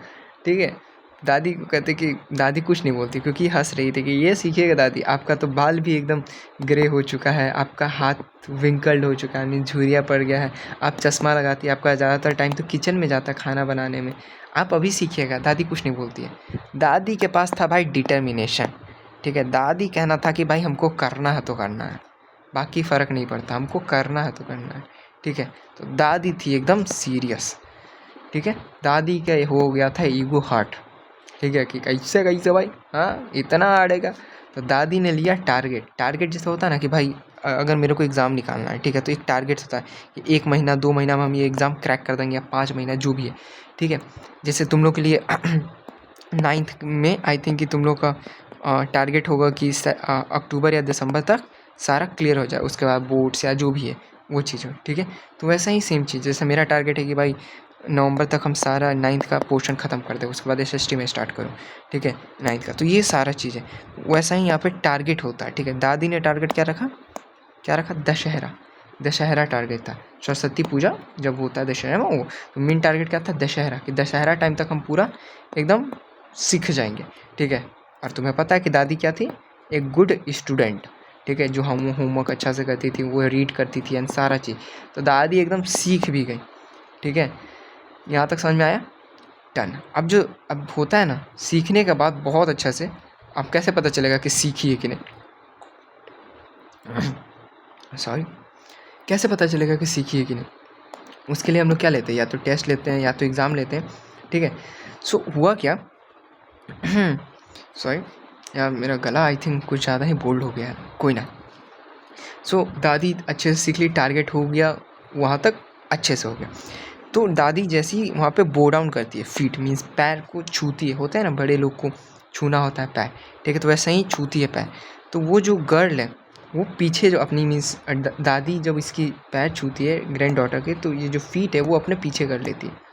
ठीक है। दादी को कहते कि दादी कुछ नहीं बोलती क्योंकि हंस रही थी कि ये सीखिएगा दादी, आपका तो बाल भी एकदम ग्रे हो चुका है, आपका हाथ विंकल्ड हो चुका है, मीन झुर्रिया पड़ गया है, आप चश्मा लगाती है, आपका ज़्यादातर टाइम तो किचन में जाता है खाना बनाने में, आप अभी सीखिएगा। दादी कुछ नहीं बोलती है। दादी के पास था भाई डिटर्मिनेशन, ठीक है। दादी कहना था कि भाई हमको करना है तो करना है, बाकी फ़र्क नहीं पड़ता, हमको करना है तो करना है, ठीक है। तो दादी थी एकदम सीरियस, ठीक है। दादी का हो गया था ईगो हर्ट, ठीक है, कि कैसे कैसे भाई, हाँ इतना आड़ेगा। तो दादी ने लिया टारगेट। टारगेट जैसा होता है ना कि भाई अगर मेरे को एग्ज़ाम निकालना है, ठीक है, तो एक टारगेट होता है कि 1 महीना 2 महीना में हम ये एग्ज़ाम क्रैक कर देंगे, या 5 महीना जो भी है, ठीक है। जैसे तुम लोग के लिए 9th में आई थिंक कि तुम लोग का टारगेट होगा कि अक्टूबर या दिसंबर तक सारा क्लियर हो जाए, उसके बाद बोर्ड्स या जो भी है वो चीज़ हो, ठीक है। तो वैसा ही सेम चीज़, जैसे मेरा टारगेट है कि भाई नवंबर तक हम सारा 9th का पोर्शन ख़त्म कर दें, उसके बाद SST में स्टार्ट करो, ठीक है, 9th का। तो ये सारा चीज़ है, वैसा ही यहाँ पे टारगेट होता है, ठीक है। दादी ने टारगेट क्या रखा, दशहरा। दशहरा टारगेट था, सरस्वती पूजा जब होता है दशहरा में वो, तो मेन टारगेट क्या था, दशहरा, कि दशहरा टाइम तक हम पूरा एकदम सीख जाएंगे, ठीक है। और तुम्हें पता है कि दादी क्या थी, एक गुड स्टूडेंट, ठीक है, जो हम होमवर्क अच्छा से करती थी, वो रीड करती थी एंड सारा चीज़। तो दादी एकदम सीख भी गई, ठीक है। यहाँ तक समझ में आया, डन। अब होता है ना, सीखने के बाद बहुत अच्छा से अब कैसे पता चलेगा कि सीखी है कि नहीं, सॉरी, कैसे पता चलेगा कि सीखी है कि नहीं। उसके लिए हम लोग क्या लेते हैं, या तो टेस्ट लेते हैं या तो एग्ज़ाम लेते हैं, ठीक है। सो हुआ क्या, सॉरी यार मेरा गला आई थिंक कुछ ज़्यादा ही बोल्ड हो गया है, कोई ना। सो दादी अच्छे से सीख ली, टारगेट हो गया, वहाँ तक अच्छे से हो गया। तो दादी जैसे ही वहाँ पे बो डाउन करती है, फीट मीन्स पैर को छूती है, होता है ना बड़े लोग को छूना होता है पैर, ठीक है, तो वैसे ही छूती है पैर। तो वो जो गर्ल है वो पीछे जो अपनी मीन्स दादी जब इसकी पैर छूती है ग्रैंड डॉटर के, तो ये जो फीट है वो अपने पीछे कर लेती है।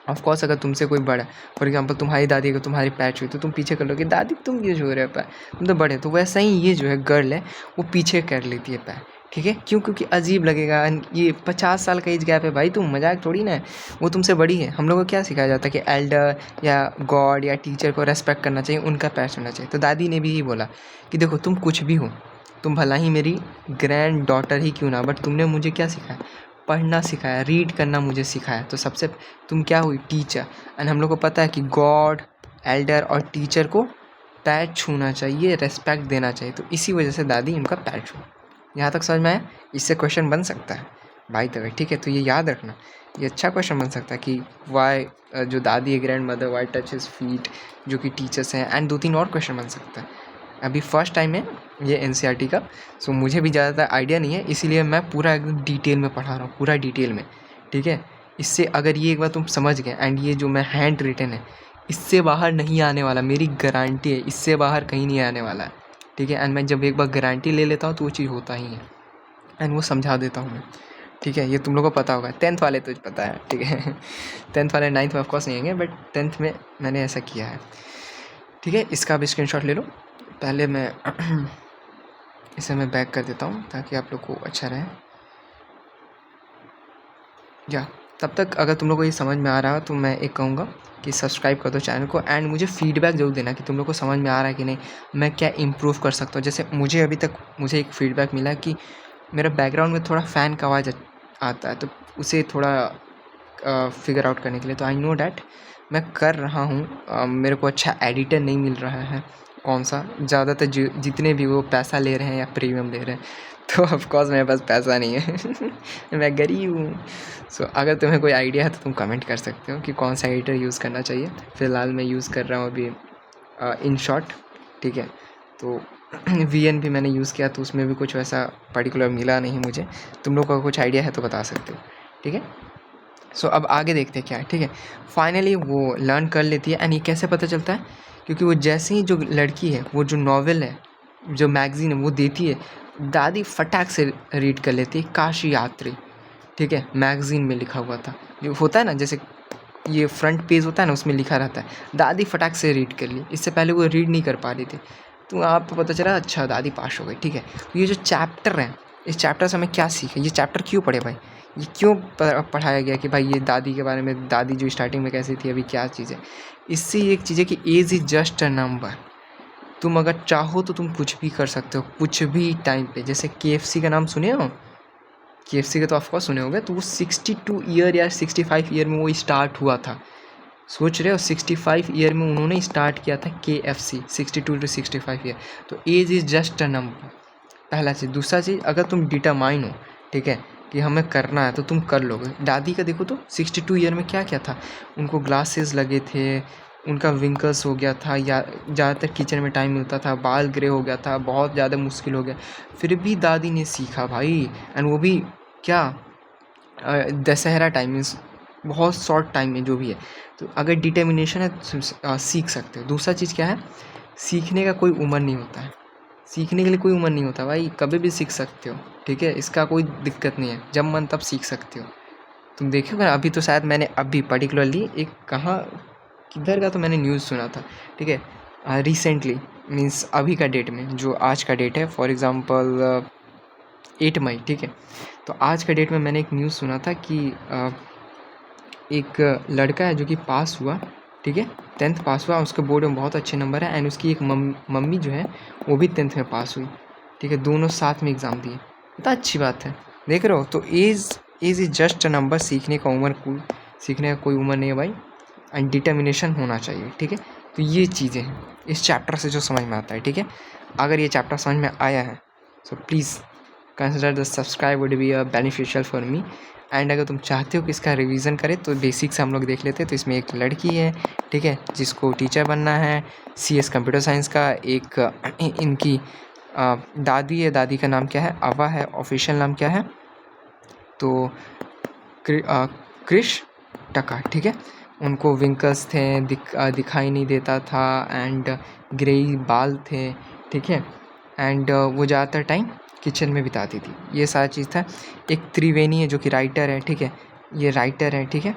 ऑफकोर्स अगर तुमसे कोई बड़ा है, फॉर एग्जाम्पल तुम्हारी दादी अगर तुम्हारी पैर छुई तो तुम पीछे कर लोगे, दादी तुम ये छू रहे हो पैर, तुम तो बड़े। तो वैसा ही ये जो है गर्ल है वो पीछे कर लेती है पैर, ठीक है। क्यों, क्योंकि अजीब लगेगा, ये 50 साल का एज गैप है भाई, तुम मजाक थोड़ी ना है, वो तुमसे बड़ी है। हम लोगों को क्या सिखाया जाता है कि एल्डर या गॉड या टीचर को रेस्पेक्ट करना चाहिए, उनका पैर छूना चाहिए। तो दादी ने भी यही बोला कि देखो तुम कुछ भी हो, तुम भला ही मेरी ग्रैंड डॉटर ही क्यों ना, बट तुमने मुझे क्या सिखाया, पढ़ना सिखाया, रीड करना मुझे सिखाया। तो सबसे तुम क्या हुई, टीचर। एंड हम लोग को पता है कि गॉड, एल्डर और टीचर को पैर छूना चाहिए, रेस्पेक्ट देना चाहिए। तो इसी वजह से दादी उनका पैर छू। यहाँ तक समझ में आया, इससे क्वेश्चन बन सकता है बाय द वे, ठीक है। तो ये याद रखना, ये अच्छा क्वेश्चन बन सकता है कि वाई जो दादी है grandmother, why touch his feet, जो कि टीचर्स हैं। एंड 2-3 और क्वेश्चन बन सकता है। अभी फर्स्ट टाइम है ये NCERT का, सो मुझे भी ज़्यादातर आइडिया नहीं है, इसीलिए मैं पूरा एकदम डिटेल में पढ़ा रहा हूँ, पूरा डिटेल में, ठीक है। इससे अगर ये एक बार तुम समझ गए, एंड ये जो मैं हैंड रिटन है इससे बाहर नहीं आने वाला, मेरी गारंटी है, इससे बाहर कहीं नहीं आने वाला है, ठीक है। एंड मैं जब एक बार गारंटी ले लेता हूँ तो वो चीज़ होता ही है, एंड वो समझा देता हूँ मैं, ठीक है। ये तुम लोगों को पता होगा, 10th वाले तो पता है, ठीक है। 10th वाले 9th में ऑफकोर्स नहीं होंगे, बट 10th में मैंने ऐसा किया है, ठीक है। इसका भी स्क्रीनशॉट ले लो। पहले मैं इसे मैं बैक कर देता हूँ ताकि आप लोग को अच्छा रहे। या तब तक अगर तुम लोग को ये समझ में आ रहा है तो मैं एक कहूँगा कि सब्सक्राइब कर दो चैनल को, एंड मुझे फीडबैक ज़रूर देना कि तुम लोग को समझ में आ रहा है कि नहीं, मैं क्या इम्प्रूव कर सकता हूँ। जैसे मुझे अभी तक मुझे एक फ़ीडबैक मिला कि मेरा बैकग्राउंड में थोड़ा फ़ैन का आवाज़ आता है, तो उसे थोड़ा फिगर आउट करने के लिए, तो आई नो डैट मैं कर रहा हूँ। मेरे को अच्छा एडिटर नहीं मिल रहा है, कौन सा ज़्यादातर जितने भी वो पैसा ले रहे हैं या प्रीमियम ले रहे हैं, तो ऑफकोर्स मेरे पास पैसा नहीं है मैं गरीब हूँ। सो अगर तुम्हें कोई आइडिया है तो तुम कमेंट कर सकते हो कि कौन सा एडिटर यूज़ करना चाहिए। फ़िलहाल मैं यूज़ कर रहा हूँ अभी InShot, ठीक है। तो VN भी मैंने यूज़ किया तो उसमें भी कुछ वैसा पर्टिकुलर मिला नहीं मुझे। तुम लोग का कुछ आइडिया है तो बता सकते हो, ठीक है। सो अब आगे देखते हैं क्या है, ठीक है। फाइनली वो लर्न कर लेती है। एंड ये कैसे पता चलता है, क्योंकि वो जैसे ही जो लड़की है वो जो नॉवेल है, जो मैगज़ीन है वो देती है, दादी फटाक से रीड कर लेती है। काशी यात्री, ठीक है, मैगज़ीन में लिखा हुआ था, जो होता है ना जैसे ये फ्रंट पेज होता है ना, उसमें लिखा रहता है। दादी फटाक से रीड कर ली, इससे पहले वो रीड नहीं कर पा रही थी। तो आपको पता चला अच्छा दादी पास हो गई, ठीक है। तो ये जो चैप्टर है, इस चैप्टर से हमें क्या सीखे, ये चैप्टर क्यों पढ़े भाई, ये क्यों पढ़ाया गया कि भाई ये दादी के बारे में, दादी जो स्टार्टिंग में कैसी थी, अभी क्या चीज़ है। इससे एक चीज़ है कि age is just a number. तुम अगर चाहो तो तुम कुछ भी कर सकते हो कुछ भी टाइम पे। जैसे KFC का नाम सुने हो, KFC के तो ऑफकोर्स सुने होंगे। तो वो 62 ईयर या 65 ईयर में वो स्टार्ट हुआ था। सोच रहे हो 65 ईयर में उन्होंने स्टार्ट किया था KFC, 62 to 65 ईयर। तो age is just a number, पहला चीज़। दूसरा चीज़, अगर तुम डिटरमाइन हो, ठीक है, कि हमें करना है तो तुम कर लोगे। दादी का देखो तो 62 ईयर में क्या क्या था, उनको ग्लासेस लगे थे, उनका विंकल्स हो गया था, या ज़्यादातर किचन में टाइम मिलता था, बाल ग्रे हो गया था, बहुत ज़्यादा मुश्किल हो गया, फिर भी दादी ने सीखा भाई। एंड वो भी क्या, दशहरा टाइम मीन्स बहुत शॉर्ट टाइम में जो भी है। तो अगर डिटर्मिनेशन है तो सीख सकते हो। दूसरा चीज़ क्या है, सीखने का कोई उम्र नहीं होता है, सीखने के लिए कोई उम्र नहीं होता भाई, कभी भी सीख सकते हो, ठीक है। इसका कोई दिक्कत नहीं है, जब मन तब सीख सकते हो। तुम देखोगे अभी तो शायद मैंने अभी पर्टिकुलरली एक कहाँ किधर का तो मैंने न्यूज़ सुना था, ठीक है, रिसेंटली मीन्स अभी का डेट में, जो आज का डेट है, फॉर एग्ज़ाम्पल 8 मई, ठीक है। तो आज का डेट में मैंने एक न्यूज़ सुना था कि एक लड़का है जो कि पास हुआ, ठीक है, 10th पास हुआ, उसके बोर्ड में बहुत अच्छे नंबर है। एंड उसकी एक मम्मी जो है वो भी 10th में पास हुई, ठीक है, दोनों साथ में एग्ज़ाम दिए। तो अच्छी बात है, देख रहे हो। तो age is just a number, सीखने का कोई उम्र नहीं है भाई। एंड डिटर्मिनेशन होना चाहिए, ठीक है। तो ये चीज़ें हैं इस चैप्टर से जो समझ में आता है, ठीक है। अगर ये चैप्टर समझ में आया है so please consider the subscribe would be beneficial for me. And अगर तुम चाहते हो कि इसका रिवीजन करें तो बेसिक से हम लोग देख लेते हैं। तो इसमें एक लड़की है, ठीक है, जिसको टीचर बनना है, CS कंप्यूटर साइंस का। एक इनकी दादी है, दादी का नाम क्या है, अवा है, ऑफिशियल नाम क्या है तो क्रिश टका, ठीक है। उनको विंकल्स थे, दिखाई नहीं देता था, एंड ग्रे बाल थे, ठीक है। एंड वो ज़्यादातर टाइम किचन में बिताती थी, ये सारा चीज़ था। एक त्रिवेणी है जो कि राइटर है, ठीक है, ये राइटर है, ठीक है,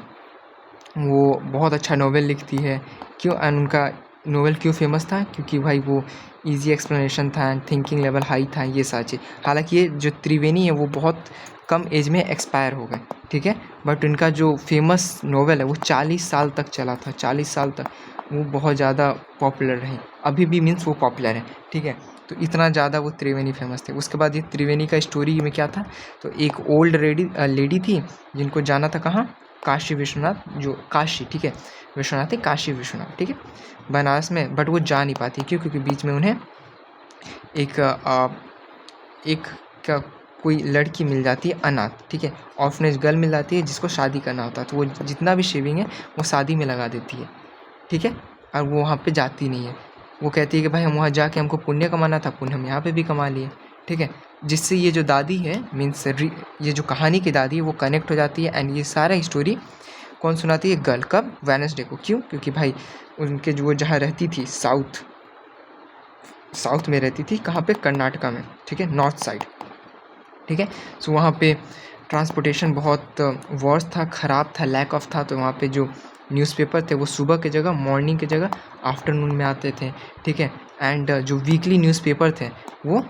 वो बहुत अच्छा नॉवेल लिखती है। क्यों, एंड उनका नॉवेल क्यों फेमस था, क्योंकि भाई वो इजी एक्सप्लेनेशन था, थिंकिंग लेवल हाई था, ये सारी चीज़। हालांकि ये जो त्रिवेणी है वो बहुत कम एज में एक्सपायर हो गए, ठीक है, बट उनका जो फेमस नॉवेल है वो 40 साल तक चला था, 40 साल तक वो बहुत ज़्यादा पॉपुलर रही, अभी भी मीन्स वो पॉपुलर है, ठीक है। तो इतना ज़्यादा वो त्रिवेणी फेमस थे। उसके बाद ये त्रिवेणी का स्टोरी में क्या था, तो एक ओल्ड लेडी थी जिनको जाना था कहाँ, काशी विश्वनाथ, जो काशी, ठीक है, विश्वनाथ है, काशी विश्वनाथ, ठीक है, बनारस में। बट वो जा नहीं पाती, क्यों, क्योंकि बीच में उन्हें एक कोई लड़की मिल जाती है अनाथ, ठीक है, ऑर्फनेज गर्ल मिल जाती है जिसको शादी करना होता है। तो वो जितना भी शेविंग है वो शादी में लगा देती है, ठीक है, और वो वहाँ पे जाती नहीं है। वो कहती है कि भाई हम वहाँ जाके हमको पुण्य कमाना था, पुण्य हम यहाँ पे भी कमा लिए, ठीक है। जिससे ये जो दादी है मीन्स ये जो कहानी की दादी है वो कनेक्ट हो जाती है। एंड ये सारा स्टोरी कौन सुनाती है, गर्ल, कब, वेडनेसडे को। क्यों, क्योंकि भाई उनके जो वो जहाँ रहती थी, साउथ में रहती थी, कहाँ पे, कर्नाटका में, ठीक है, नॉर्थ साइड, ठीक है। सो वहाँ पे ट्रांसपोर्टेशन बहुत वर्स था, ख़राब था, लैक ऑफ था। तो वहाँ पे जो न्यूज़पेपर थे वो सुबह की जगह, मॉर्निंग की जगह आफ्टरनून में आते थे, ठीक है। एंड जो वीकली न्यूज़पेपर थे वो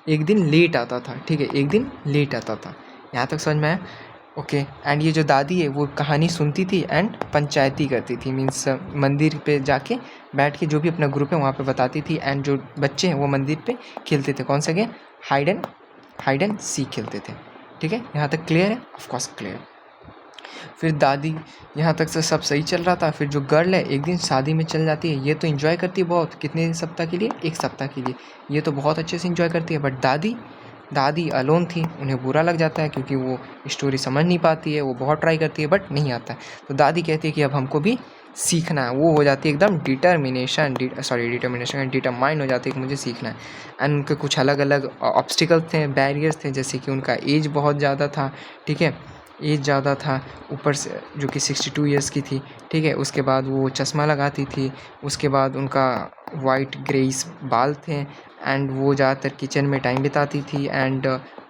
एक दिन लेट आता था, ठीक है, एक दिन लेट आता था। यहाँ तक समझ में आया, ओके। एंड ये जो दादी है वो कहानी सुनती थी एंड पंचायती करती थी, मीन्स मंदिर पे जाके बैठ के जो भी अपना ग्रुप है वहाँ पे बताती थी। एंड जो बच्चे हैं वो मंदिर पे खेलते थे, कौन सा गेम, हाइड एंड सीक खेलते थे, ठीक है। यहाँ तक क्लियर है, ऑफ कोर्स क्लियर। फिर दादी, यहाँ तक से सब सही चल रहा था। फिर जो गर्ल है एक दिन शादी में चल जाती है, ये तो इन्जॉय करती है बहुत, कितने सप्ताह के लिए, 1 सप्ताह के लिए, ये तो बहुत अच्छे से इन्जॉय करती है। बट दादी अलोन थी, उन्हें बुरा लग जाता है क्योंकि वो स्टोरी समझ नहीं पाती है, वो बहुत ट्राई करती है बट नहीं आता है। तो दादी कहती है कि अब हमको भी सीखना है। वो हो जाती है एकदम डिटरमाइंड हो जाती है कि मुझे सीखना है। एंड उनके कुछ अलग अलग ऑब्स्टिकल थे, बैरियर्स थे, जैसे कि उनका एज बहुत ज़्यादा था, ठीक है, एज ज़्यादा था ऊपर से, जो कि 62 ईयर्स की थी, ठीक है। उसके बाद वो चश्मा लगाती थी, उसके बाद उनका वाइट ग्रेइस बाल थे, एंड वो ज़्यादातर किचन में टाइम बिताती थी, एंड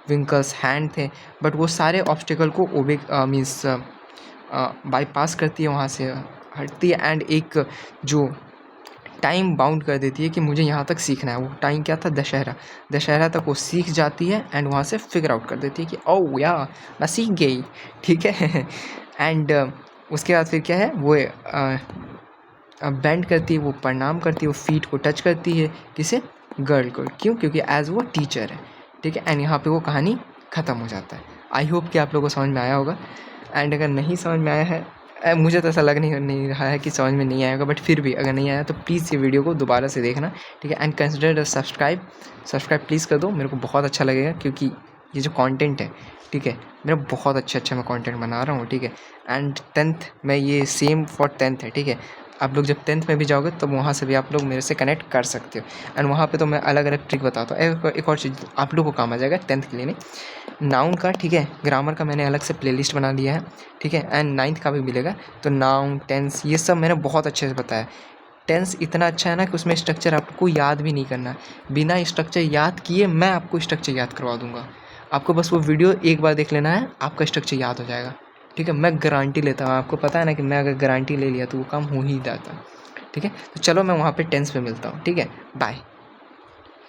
विंकल्स हैंड थे। बट वो सारे ऑब्स्टिकल को मीन्स बाईपास करती है, वहाँ से हटती है, एंड एक जो टाइम बाउंड कर देती है कि मुझे यहाँ तक सीखना है। वो टाइम क्या था, दशहरा तक वो सीख जाती है, एंड वहाँ से फिगर आउट कर देती है कि ओह या मैं सीख गई, ठीक है। एंड उसके बाद फिर क्या है, वो बेंड करती है, वो प्रणाम करती है, वो फीट को टच करती है, किसे, गर्ल को। क्यों, क्योंकि एज वो टीचर है, ठीक है। एंड यहाँ पे वो कहानी ख़त्म हो जाता है। आई होप कि आप लोगों को समझ में आया होगा। एंड अगर नहीं समझ में आया है, मुझे तो ऐसा लग नहीं रहा है कि समझ में नहीं आएगा, बट फिर भी अगर नहीं आया तो प्लीज़ ये वीडियो को दोबारा से देखना, ठीक है। एंड कंसिडर सब्सक्राइब प्लीज़ कर दो, मेरे को बहुत अच्छा लगेगा, क्योंकि ये जो कंटेंट है, ठीक है, मेरा बहुत अच्छा मैं कंटेंट बना रहा हूँ, ठीक है। एंड 10th में ये सेम फॉर 10th है, ठीक है। आप लोग जब 10th में भी जाओगे तो वहाँ से भी आप लोग मेरे से कनेक्ट कर सकते हो। एंड वहाँ पे तो मैं अलग अलग ट्रिक बताता हूँ। एक और चीज़ आप लोग को काम आ जाएगा 10th के लिए, नहीं, नाउन का, ठीक है, ग्रामर का मैंने अलग से प्लेलिस्ट बना दिया है, ठीक है। एंड 9th का भी मिलेगा। तो नाउन, टेंस, ये सब मैंने बहुत अच्छे से बताया। टेंस इतना अच्छा है ना कि उसमें स्ट्रक्चर आपको याद भी नहीं करना है। बिना स्ट्रक्चर याद किए मैं आपको स्ट्रक्चर याद करवा दूंगा। आपको बस वो वीडियो एक बार देख लेना है, आपका स्ट्रक्चर याद हो जाएगा, ठीक है। मैं गारंटी लेता हूँ, आपको पता है ना कि मैं अगर गारंटी ले लिया तो वो काम हो ही जाता, ठीक है। तो चलो मैं वहाँ पे टेंस पे मिलता हूँ, ठीक है। बाय।